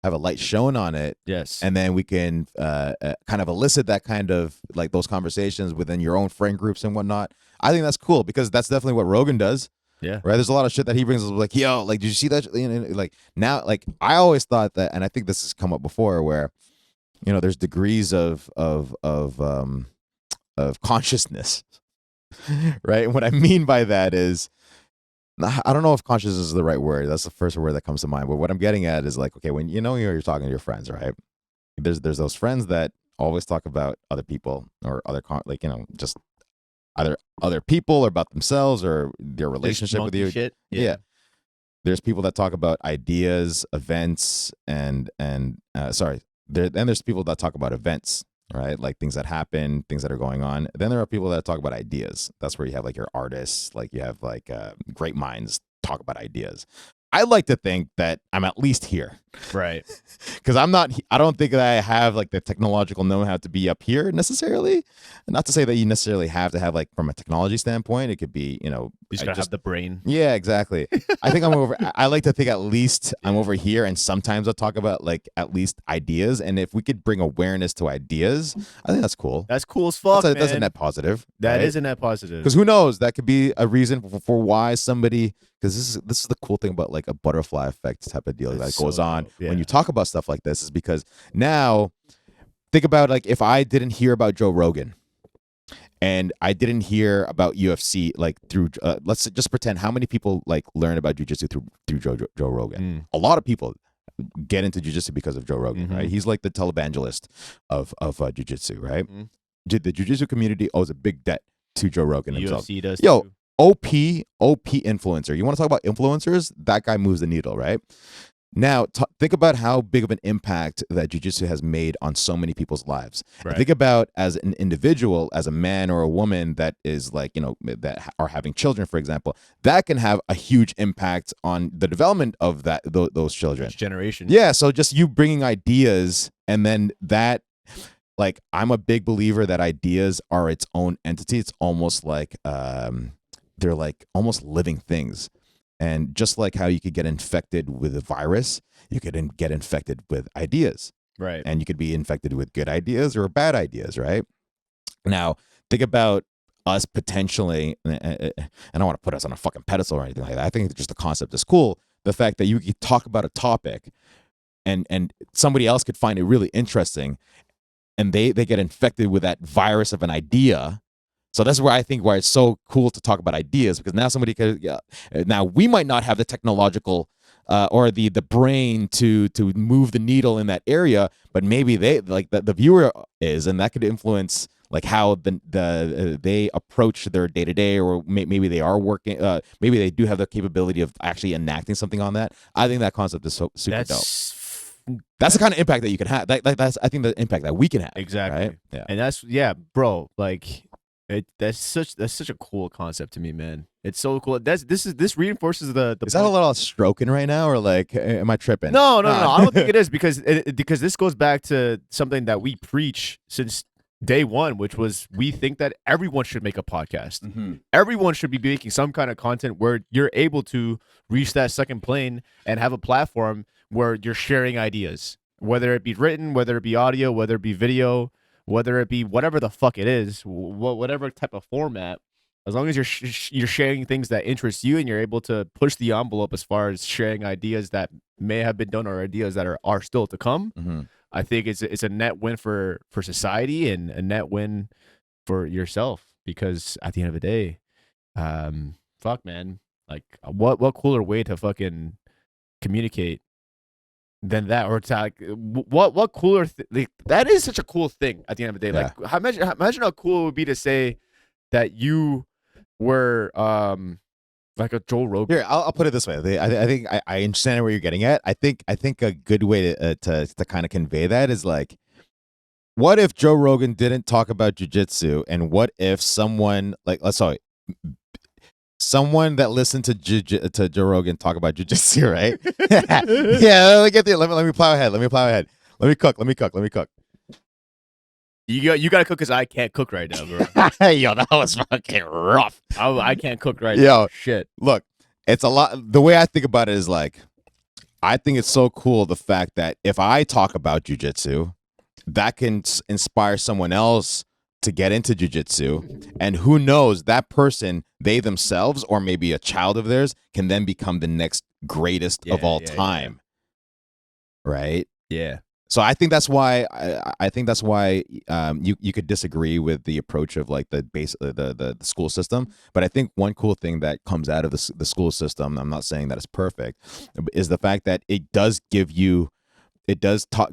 a light shown on it. Yes. And then we can kind of elicit that kind of like those conversations within your own friend groups and whatnot. I think that's cool because that's definitely what Rogan does. Yeah. Right. There's a lot of shit that he brings us like, yo, like, did you see that? Like now, like I always thought that, and I think this has come up before where, there's degrees of consciousness. Right. And what I mean by that is, I don't know if consciousness is the right word. That's the first word that comes to mind. But what I'm getting at is like, okay, when you're talking to your friends, right? There's those friends that always talk about other people or other just either other people or about themselves or their relationship with you. Shit. Yeah. There's people that talk about ideas, events, and there's people that talk about events, right? Like things that happen, things that are going on. Then there are people that talk about ideas. That's where you have like your artists, like you have like great minds talk about ideas. I like to think that I'm at least here. Right. Because I don't think that I have like the technological know-how to be up here necessarily. Not to say that you necessarily have to have like from a technology standpoint. It could be, you just gotta have the brain. Yeah, exactly. I think I like to think at least I'm over here, and sometimes I'll talk about like at least ideas. And if we could bring awareness to ideas, I think that's cool. That's cool as fuck, that's a net positive. That is a net positive. Because who knows? That could be a reason for why somebody. Because this is the cool thing about like a butterfly effect type of deal that goes on when you talk about stuff like this, is because now think about like if I didn't hear about Joe Rogan and I didn't hear about UFC like through let's just pretend how many people like learn about jiu-jitsu through Joe Rogan. A lot of people get into jiu-jitsu because of Joe Rogan, right? He's like the televangelist of jiu-jitsu, right? The jiu-jitsu community owes a big debt to Joe Rogan himself. UFC does too. OP influencer. You want to talk about influencers? That guy moves the needle, right? Now, think about how big of an impact that jiu-jitsu has made on so many people's lives. Right. Think about as an individual, as a man or a woman that is like, that are having children, for example, that can have a huge impact on the development of those children. Each generation. Yeah, so just you bringing ideas, and then that, like, I'm a big believer that ideas are its own entity. It's almost like they're like almost living things. And just like how you could get infected with a virus, you could get infected with ideas. Right. And you could be infected with good ideas or bad ideas, right? Now, think about us potentially, and I don't want to put us on a fucking pedestal or anything like that. I think just the concept is cool. The fact that you could talk about a topic and somebody else could find it really interesting, and they get infected with that virus of an idea. So that's where I think why it's so cool to talk about ideas, because now somebody could. Now we might not have the technological or the brain to move the needle in that area, but maybe they like the viewer is, and that could influence like how they approach their day to day, or maybe they are working. Maybe they do have the capability of actually enacting something on that. I think that concept is super dope. That's the kind of impact that you can have. That's I think the impact that we can have. Exactly. Right? Yeah. And bro. Like. That's such a cool concept to me, man. It's so cool. This reinforces the. Is that a little stroking right now, or like, am I tripping? No. I don't think it is, because this goes back to something that we preach since day one, which was we think that everyone should make a podcast. Mm-hmm. Everyone should be making some kind of content where you're able to reach that second plane and have a platform where you're sharing ideas, whether it be written, whether it be audio, whether it be video. Whether it be whatever the fuck it is, whatever type of format, as long as you're sharing things that interest you and you're able to push the envelope as far as sharing ideas that may have been done or ideas that are still to come, I think it's a net win for society and a net win for yourself, because at the end of the day, fuck, man, like what cooler way to fucking communicate than that, or to like, what cooler like, that is such a cool thing at the end of the day. Yeah. Like imagine how cool it would be to say that you were like a Joe Rogan. Here, I'll put it this way. I think I understand where you're getting at. I think a good way to kind of convey that is like, what if Joe Rogan didn't talk about jiu-jitsu, and what if someone like someone that listened to Joe Rogan talk about jiu-jitsu, right? Yeah, let me plow ahead. Let me cook. You gotta cook, because I can't cook right now, bro. Yo, that was fucking rough. I can't cook right now. Shit. Look, it's a lot. The way I think about it is like, I think it's so cool the fact that if I talk about jiu-jitsu, that can inspire someone else to get into jiu-jitsu, and who knows, that person, they themselves, or maybe a child of theirs, can then become the next greatest of all time. Yeah. Right? Yeah. So I think that's why you could disagree with the approach of like the school system, but I think one cool thing that comes out of the school system, I'm not saying that it's perfect, is the fact that it does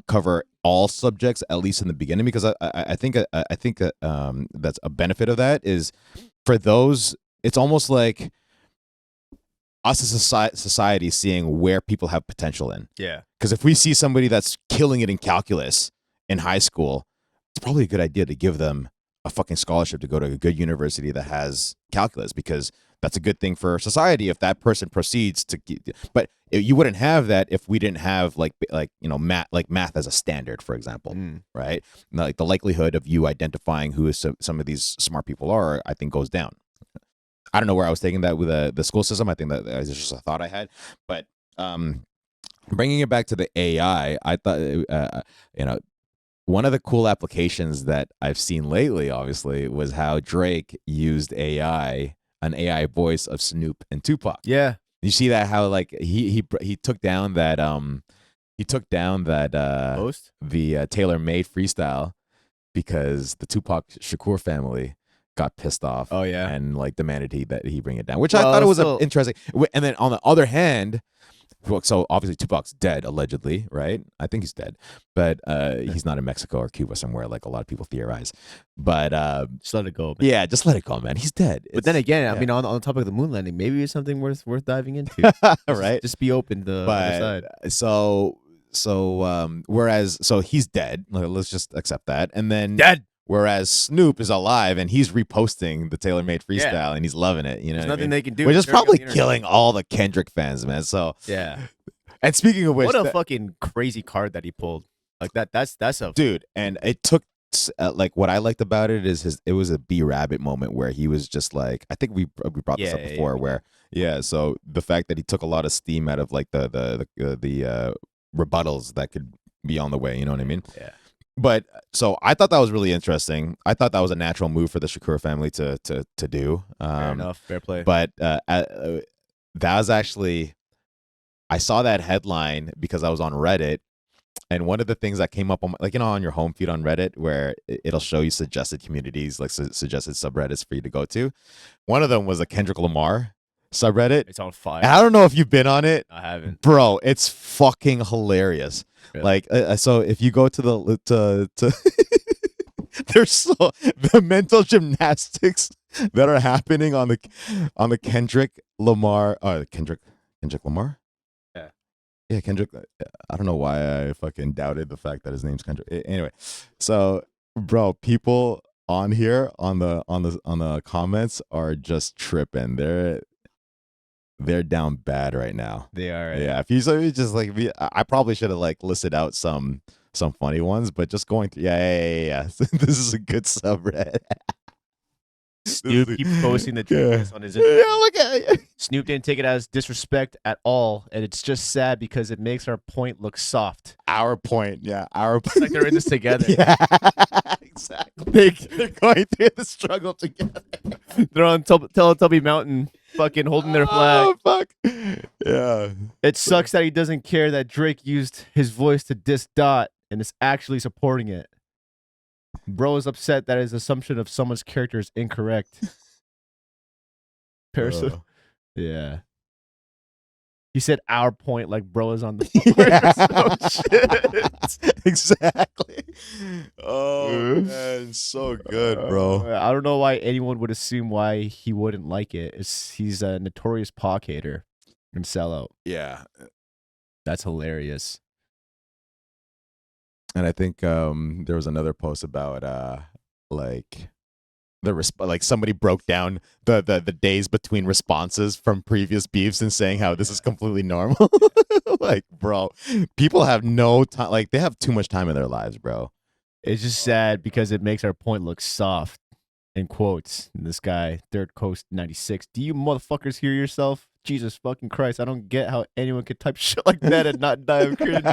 cover all subjects, at least in the beginning, because I think that's a benefit of that is for those. It's almost like us as a society seeing where people have potential in. Yeah. Because if we see somebody that's killing it in calculus in high school, it's probably a good idea to give them a fucking scholarship to go to a good university that has calculus, because that's a good thing for society if that person proceeds to but you wouldn't have that if we didn't have like math as a standard, for example. Right? Like the likelihood of you identifying who some of these smart people are, I think, goes down. I don't know where I was taking that with the school system. I think that is just a thought I had, but bringing it back to the AI, I thought one of the cool applications that I've seen lately, obviously, was how Drake used an AI voice of Snoop and Tupac. Yeah, you see that how like he took down that Post? The tailor-made freestyle because the Tupac Shakur family got pissed off. Oh yeah, and like demanded that he bring it down, which I thought it was interesting. And then on the other hand. So obviously Tupac's dead, allegedly, right? I think he's dead, but he's not in Mexico or Cuba somewhere like a lot of people theorize. But just let it go, man. Yeah, just let it go, man. He's dead. But then again, I mean, on the topic of the moon landing, maybe it's something worth diving into. Right? Just be open to the other side. So he's dead. Let's just accept that. And then dead. Whereas Snoop is alive and he's reposting the tailor-made freestyle and he's loving it. There's nothing they can do. Which is probably killing all the Kendrick fans, man. So yeah. And speaking of which, what a fucking crazy card that he pulled. Like that's a dude. And it took like what I liked about it is it was a B Rabbit moment where he was just like, I think we brought this up before. Where so the fact that he took a lot of steam out of like the rebuttals that could be on the way. You know what I mean? Yeah. But so I thought that was really interesting. I thought that was a natural move for the Shakur family to do. Fair enough, fair play. But that was actually, I saw that headline because I was on Reddit, and one of the things that came up on on your home feed on Reddit where it'll show you suggested communities, like suggested subreddits for you to go to. One of them was a Kendrick Lamar subreddit. It's on fire. And I don't know if you've been on it. I haven't, bro. It's fucking hilarious. Really? Like so if you go to there's the mental gymnastics that are happening on the Kendrick Lamar Kendrick Lamar. Yeah, Kendrick. I don't know why I fucking doubted the fact that his name's Kendrick. Anyway, so bro, people on here on the comments are just tripping. They're down bad right now. They are. Right? Yeah, if you just like, I probably should have like listed out some funny ones, but just going through. Yeah. This is a good subreddit. Snoop keeps posting the tweets on his Instagram. Yeah, look at it. Snoop didn't take it as disrespect at all, and it's just sad because it makes our point look soft. Our point, yeah, It's like they're in this together. Yeah, exactly. They're going through the struggle together. They're on Teletubby Mountain, fucking holding their flag. Oh fuck! Yeah. It sucks that he doesn't care that Drake used his voice to diss Dot and is actually supporting it. Bro is upset that his assumption of someone's character is incorrect. Yeah. He said our point like bro is on the shit. Exactly. Oh man, so good, bro. I don't know why anyone would assume why he wouldn't like it. He's a notorious Pac hater and sellout. Yeah. That's hilarious. And I think there was another post about like somebody broke down the days between responses from previous beefs and saying how this is completely normal. Like, bro, people have no time. Like, they have too much time in their lives, bro. It's just sad because it makes our point look soft. In quotes, and this guy, Third Coast 96. Do you motherfuckers hear yourself? Jesus fucking Christ! I don't get how anyone could type shit like that and not die of cringe.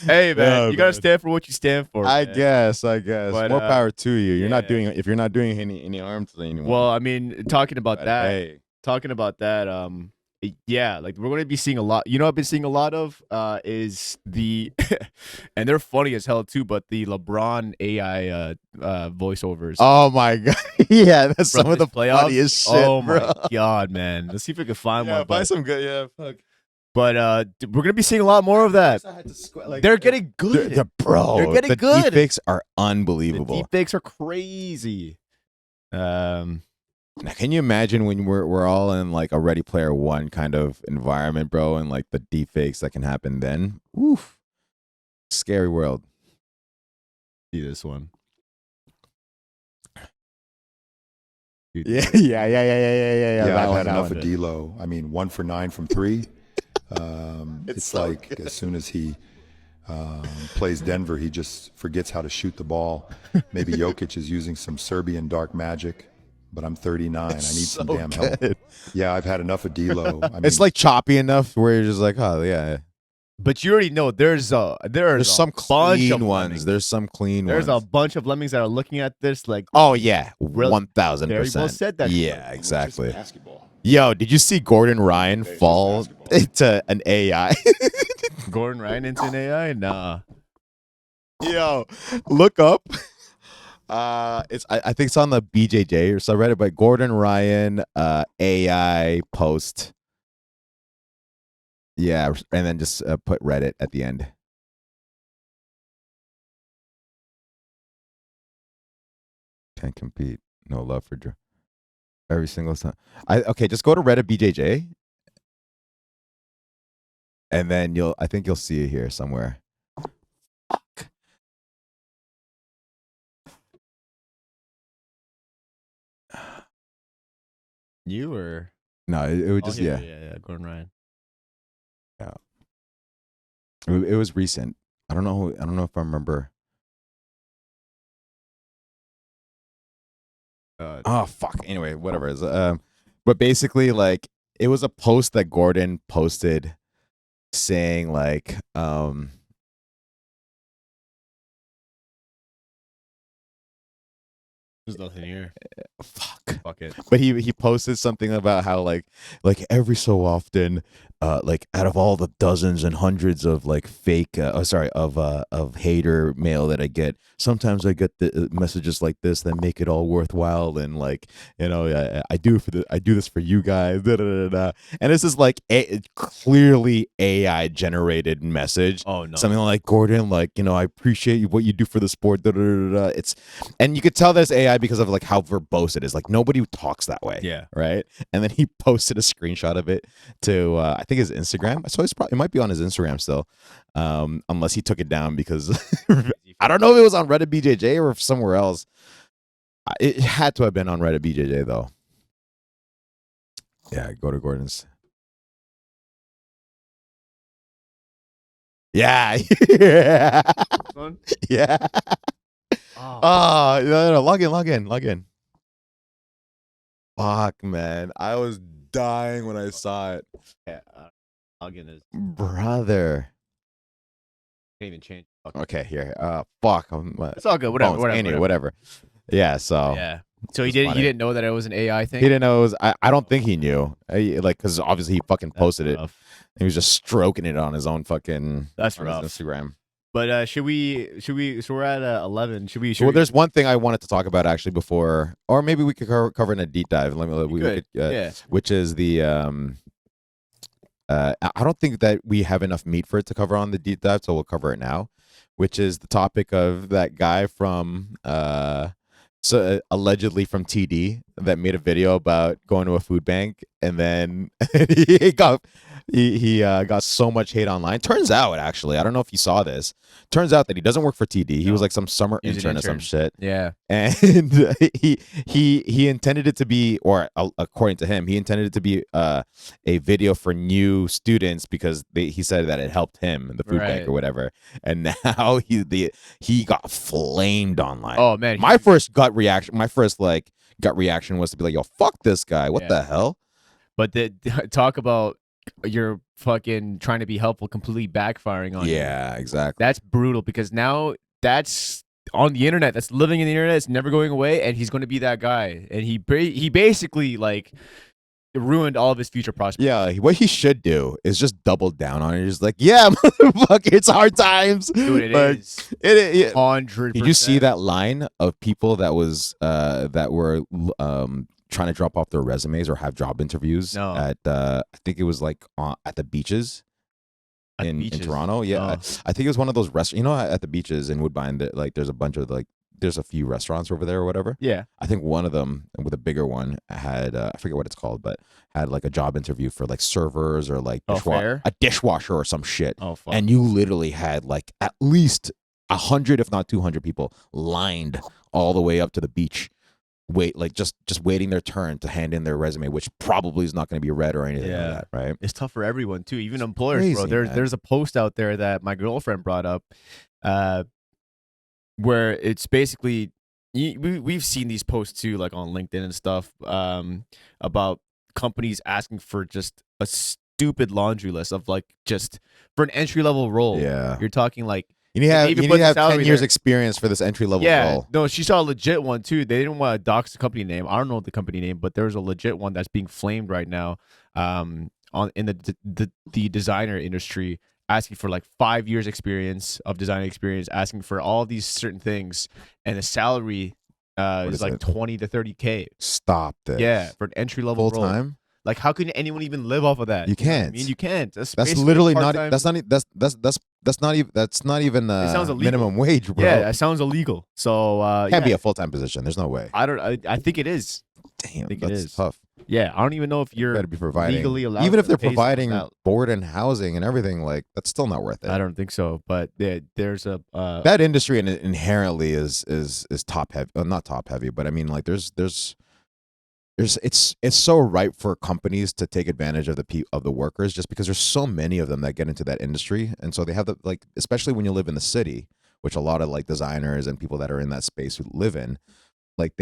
Hey man, you gotta stand for what you stand for. I guess. But, more power to you. You're not doing if you're not doing any harm to anyone. Well, I mean, talking about that, yeah, like we're going to be seeing a lot. You know, I've been seeing a lot of is the, and they're funny as hell too. But the LeBron AI voiceovers. Oh my god, yeah, that's some of the funniest shit. Oh bro. my god, man. Let's see if we can find one. Buy some good. Yeah, fuck. But we're gonna be seeing a lot more of that. They're getting good, They're getting good. The deepfakes are unbelievable. The deepfakes are crazy. Now, can you imagine when we're all in like a Ready Player One kind of environment, bro, and like the deepfakes that can happen then? Oof, scary world. See this one. Yeah. I've had enough of D'Lo. I mean, 1 for 9 from 3. It's so like good. As soon as he plays Denver, he just forgets how to shoot the ball. Maybe Jokic is using some Serbian dark magic, but I'm 39. I need some damn help. Yeah, I've had enough of D'Lo. I mean, it's like choppy enough where you're just like, oh yeah. But you already know there's some clean ones. There's some clean ones. There's a bunch of lemmings that are looking at this like, oh yeah, 1,000%. Very well said that. Yeah, exactly. Yo, did you see Gordon Ryan fall into an AI? Gordon Ryan into an AI? Nah. Yo, look up. I think it's on the BJJ or subreddit, but Gordon Ryan AI post. Yeah, and then just put Reddit at the end. Can't compete. No love for every single time. Okay, just go to Reddit BJJ, and then I think you'll see it here somewhere. Fuck. You or no? It would just yeah, Gordon Ryan. Yeah, it was recent. I don't know if I remember. Oh fuck. Anyway, whatever. But basically, like, it was a post that Gordon posted saying like, there's nothing here. Fuck it. But he posted something about how like every so often, like out of all the dozens and hundreds of like fake, of hater mail that I get, sometimes I get the messages like this that make it all worthwhile, and like, you know, I do this for you guys, da, da, da, da. And this is like a clearly AI generated message. Oh no, something like, Gordon, like, you know, I appreciate what you do for the sport. Da, da, da, da. It's, and you could tell there's AI because of like how verbose it is. Like nobody talks that way. Yeah. Right. And then he posted a screenshot of it to I think his Instagram. So it might be on his Instagram still, unless he took it down because I don't know if it was on Reddit BJJ or somewhere else. It had to have been on Reddit BJJ though. Yeah, go to Gordon's. Yeah. Yeah. Oh, no, log in. Fuck, man. I was dying when I saw it. Yeah, log in is brother. Can't even change. Okay, here. Fuck. It's all good. Whatever. Anyway, whatever. Yeah. So. Yeah. So he didn't know that it was an AI thing. He didn't know it was. I don't think he knew. Like, because obviously he fucking posted it. He was just stroking it on his own fucking. That's rough. Instagram. But should we? So we're at 11. Should we? There's one thing I wanted to talk about actually before, or maybe we could cover in a deep dive. Yeah. Which is the I don't think that we have enough meat for it to cover on the deep dive, so we'll cover it now. Which is the topic of that guy from allegedly from TD that made a video about going to a food bank, and then he got so much hate online. Turns out, actually, I don't know if you saw this. Turns out that he doesn't work for TD. He was like some summer intern or some shit. Yeah. And he intended it to be, or according to him, he intended it to be a video for new students because he said that it helped him in the food bank or whatever. And now he got flamed online. Oh man, my first gut reaction was to be like, yo, fuck this guy. What the hell? But talk about you're fucking trying to be helpful, completely backfiring on you. Yeah, exactly. That's brutal because now that's on the internet. That's living in the internet. It's never going away, and he's going to be that guy. And he basically like ruined all of his future prospects. Yeah, what he should do is just double down on it. Just like, yeah, motherfucker, it's hard times. Dude, it is. It is 100%. Did you see that line of people that were trying to drop off their resumes or have job interviews at I think it was like at the beaches in Toronto. Yeah, I think it was one of those restaurants. You know, at the beaches in Woodbine, that like there's a bunch of like there's a few restaurants over there or whatever. Yeah, I think one of them, with a bigger one, had I forget what it's called, but had like a job interview for like servers or like a dishwasher or some shit. Oh, fuck. And you literally had like at least 100, if not 200 people lined all the way up to the beach just waiting their turn to hand in their resume, which probably is not going to be read or anything like that, right? It's tough for everyone too, even employers, bro. There's a post out there that my girlfriend brought up, where it's basically we've seen these posts too, like on LinkedIn and stuff, about companies asking for just a stupid laundry list of like just for an entry level role. Yeah, you're talking like. You need to have 10 years experience for this entry level role. No, she saw a legit one too. They didn't want to dox the company name. I don't know the company name, but there's a legit one that's being flamed right now, in the designer industry, asking for like 5 years experience of design experience, asking for all these certain things, and the salary is like 20 to 30K. Stop this. Yeah, for an entry level full time. Like, how can anyone even live off of that? You can't. I mean, you can't. That's literally not. That's not even minimum wage, bro. Yeah, that sounds illegal. So can't be a full time position. There's no way. I think it is. Damn, that's tough. Yeah, I don't even know if you're be providing, legally allowed. Even if they're providing board and housing and everything, like that's still not worth it. I don't think so. But there's a that industry inherently is top heavy. Not top heavy, but I mean, like there's it's so ripe for companies to take advantage of the workers, just because there's so many of them that get into that industry, and so they have especially when you live in the city, which a lot of like designers and people that are in that space who live in, like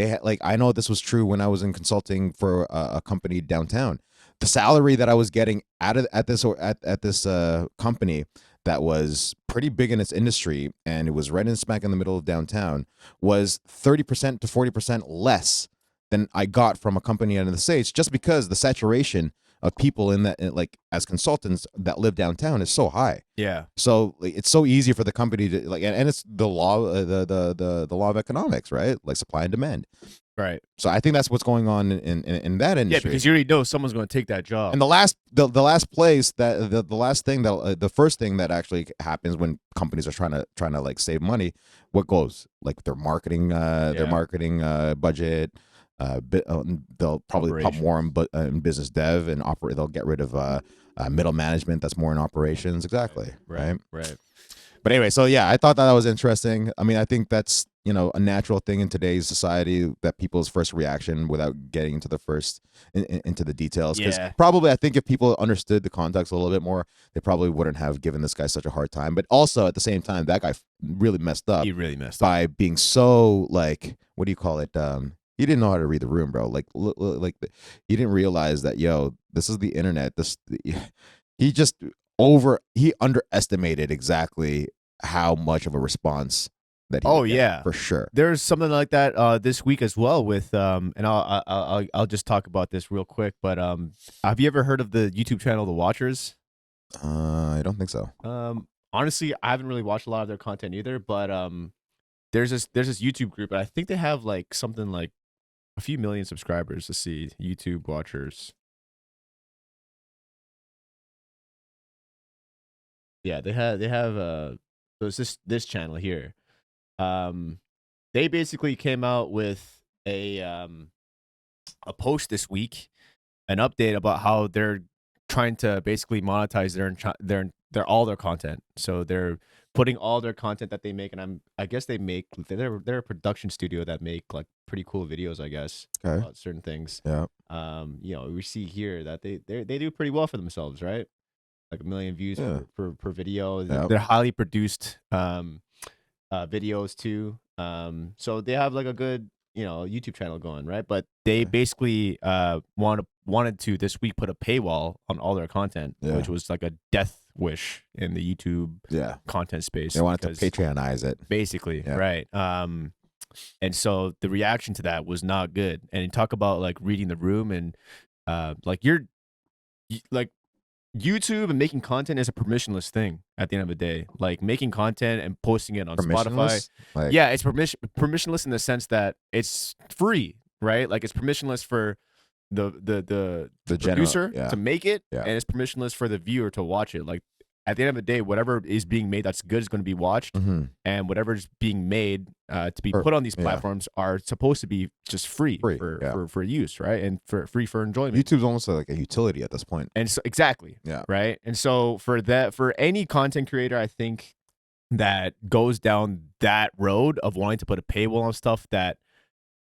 I know this was true when I was in consulting for a company downtown. The salary that I was getting at this company that was pretty big in its industry, and it was right in smack in the middle of downtown, was 30% to 40% less than I got from a company out of the States, just because the saturation of people in that, like as consultants that live downtown, is so high. Yeah. So like, it's so easy for the company to and it's the law, the law of economics, right? Like supply and demand. Right. So I think that's what's going on in that industry. Yeah, because you already know someone's going to take that job. And the first thing that actually happens when companies are trying to like save money, what goes like their marketing budget. They'll probably pump more in business dev and operate. They'll get rid of middle management that's more in operations. Exactly. Right. But anyway, so yeah, I thought that was interesting. I mean, I think that's a natural thing in today's society, that people's first reaction, without getting into the details. Because probably, I think if people understood the context a little bit more, they probably wouldn't have given this guy such a hard time. But also at the same time, that guy really messed up. He really messed up by being so like, what do you call it? He didn't know how to read the room, bro. He didn't realize that, this is the internet. He underestimated exactly how much of a response that he would get, for sure. There's something like that this week as well with and I'll just talk about this real quick, but have you ever heard of the YouTube channel The Watchers? I don't think so. Honestly, I haven't really watched a lot of their content either, but there's this YouTube group, and I think they have like something like a few million subscribers. To see YouTube Watchers. Yeah, they have so it's this channel here. They basically came out with a post this week, an update about how they're trying to basically monetize their all their content. So they're putting all their content that they make, and I guess they're a production studio that make like pretty cool videos, I guess, about certain things. Yeah. We see here that they do pretty well for themselves, right? Like 1 million views per video. Yep. They're highly produced videos too. So they have like a good YouTube channel going, right? But they basically wanted to this week put a paywall on all their content, which was like a death wish in the YouTube content space. They wanted to Patreonize it, basically, right? And so the reaction to that was not good. And you talk about like reading the room, and YouTube and making content is a permissionless thing at the end of the day. Like making content and posting it on Spotify. It's permissionless in the sense that it's free, right? Like it's permissionless for the producer to make it, and it's permissionless for the viewer to watch it. Like at the end of the day, whatever is being made that's good is going to be watched, and whatever is being made to be put on these platforms are supposed to be just free for use, right? And free for enjoyment. YouTube's almost like a utility at this point. And so exactly, right? And so for any content creator, I think that goes down that road of wanting to put a paywall on stuff that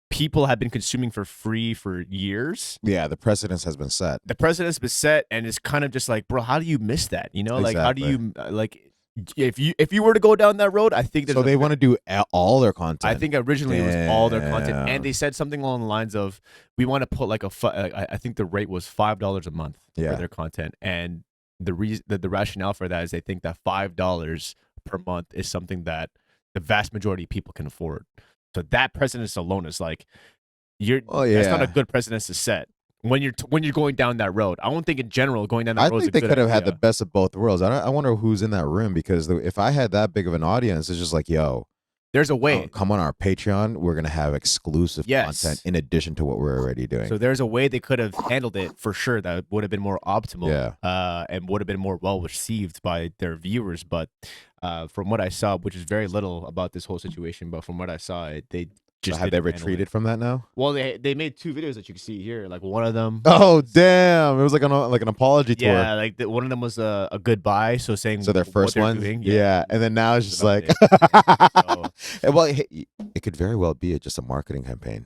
people have been consuming for free for years. Yeah, the precedence has been set. The precedence has been set, and it's kind of just like, bro, how do you miss that? You know, like how do you like if you were to go down that road, I think so they want to do all their content. I think originally it was all their content, and they said something along the lines of, we want to put like I think the rate was $5 a month for their content, and the rationale for that is they think that $5 per month is something that the vast majority of people can afford. So that precedence alone is like, that's not a good precedence to set when you're going down that road. I don't think in general going down that road is a good idea. I think they could have had the best of both worlds. I wonder who's in that room, because if I had that big of an audience, it's just like, yo, there's a way. Come on our Patreon. We're going to have exclusive content in addition to what we're already doing. So there's a way they could have handled it for sure that would have been more optimal and would have been more well received by their viewers. But from what I saw, which is very little about this whole situation, but from what I saw, they just have they retreated from that now? Well, they made 2 videos that you can see here. Like one of them. Oh damn! It was like an apology tour. Yeah, like one of them was a goodbye. So saying their first one. Yeah, and then now it's just like. Well, it could very well be just a marketing campaign.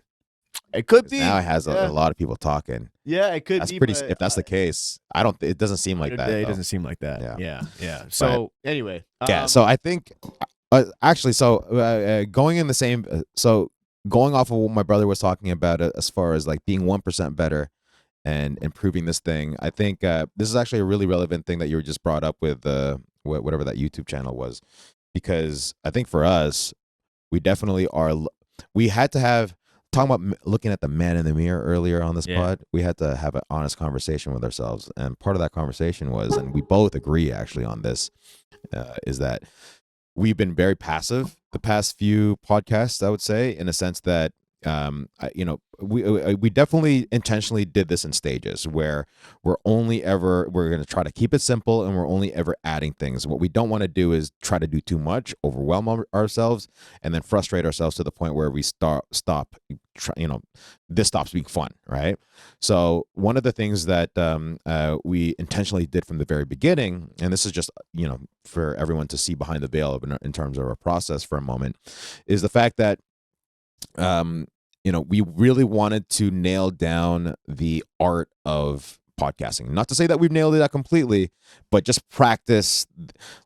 It could be. Now it has a lot of people talking. Yeah, it could be. Pretty. If that's the case, it doesn't seem like that. It doesn't seem like that. Yeah. So anyway. So I think. Actually, going in the same, going off of what my brother was talking about as far as like being 1% better and improving this thing, I think this is actually a really relevant thing that you just brought up with whatever that YouTube channel was, because I think for us, we definitely we had to have, talking about looking at the man in the mirror earlier on this pod, we had to have an honest conversation with ourselves. And part of that conversation was, and we both agree actually on this, is that we've been very passive the past few podcasts, I would say, in a sense that, we definitely intentionally did this in stages where we're going to try to keep it simple, and we're only ever adding things. What we don't want to do is try to do too much, overwhelm ourselves, and then frustrate ourselves to the point where we this stops being fun, right? So one of the things that we intentionally did from the very beginning, and this is just, for everyone to see behind the veil in terms of our process for a moment, is the fact that we really wanted to nail down the art of podcasting. Not to say that we've nailed it out completely, but just practice,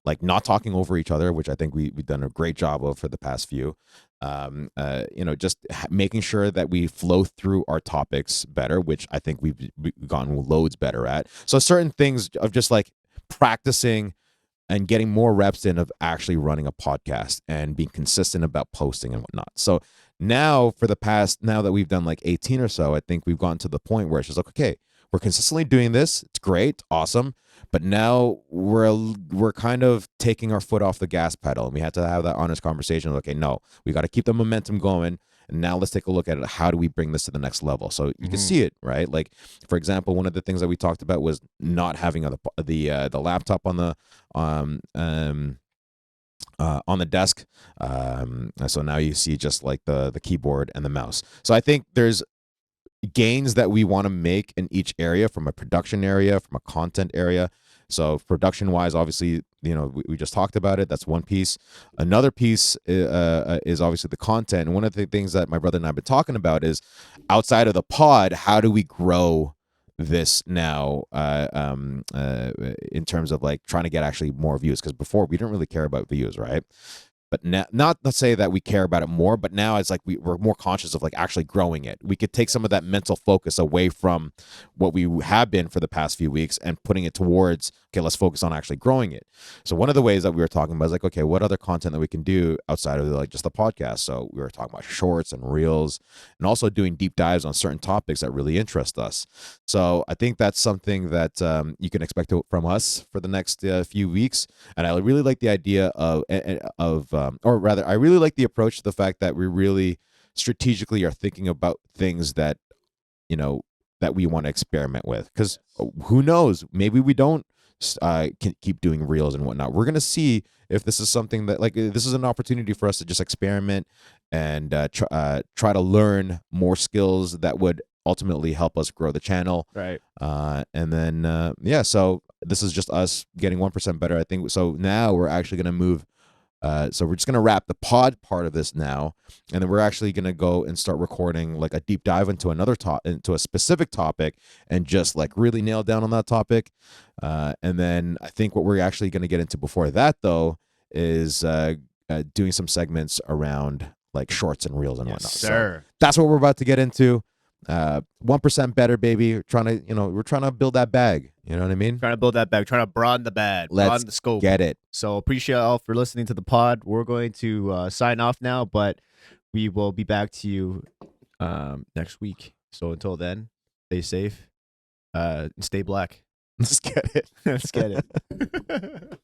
like not talking over each other, which I think we've done a great job of for the past few. Just making sure that we flow through our topics better, which I think we've gotten loads better at. So certain things of just like practicing and getting more reps in of actually running a podcast and being consistent about posting and whatnot. So now now that we've done like 18 or so, I think we've gotten to the point where it's just like, okay, we're consistently doing this. It's great. Awesome. But now we're kind of taking our foot off the gas pedal, and we had to have that honest conversation. Okay, no, we got to keep the momentum going. And now let's take a look at it. How do we bring this to the next level? So you can see it, right? Like, for example, one of the things that we talked about was not having the laptop on the desk. So now you see just like the keyboard and the mouse. So I think there's gains that we want to make in each area, from a production area, from a content area. So production wise, obviously, we just talked about it. That's one piece. Another piece is obviously the content. And one of the things that my brother and I have been talking about is, outside of the pod, how do we grow this now in terms of like trying to get actually more views? Because before we didn't really care about views, right? But now, not to say that we care about it more, but now it's like we're more conscious of like actually growing it. We could take some of that mental focus away from what we have been for the past few weeks and putting it towards, okay, let's focus on actually growing it. So one of the ways that we were talking about is like, okay, what other content that we can do outside of like just the podcast? So we were talking about shorts and reels, and also doing deep dives on certain topics that really interest us. So I think that's something that you can expect from us for the next few weeks. And I really like the idea or rather, I really like the approach to the fact that we really strategically are thinking about things that, that we want to experiment with. Because who knows, maybe we don't can keep doing reels and whatnot. We're going to see if this is something that, like, this is an opportunity for us to just experiment and try to learn more skills that would ultimately help us grow the channel. Right. And then, so this is just us getting 1% better, I think. So now we're actually going to move So we're just gonna wrap the pod part of this now, and then we're actually gonna go and start recording like a deep dive into into a specific topic, and just like really nail down on that topic. And then I think what we're actually gonna get into before that though is doing some segments around like shorts and reels and whatnot. Sir. So that's what we're about to get into. 1% better, baby. We're trying to build that bag. You know what I mean? Trying to build that bag, trying to broaden the bag, broaden the scope. Get it. So appreciate all for listening to the pod. We're going to sign off now, but we will be back to you next week. So until then, stay safe, and stay black. Let's get it. Let's get it.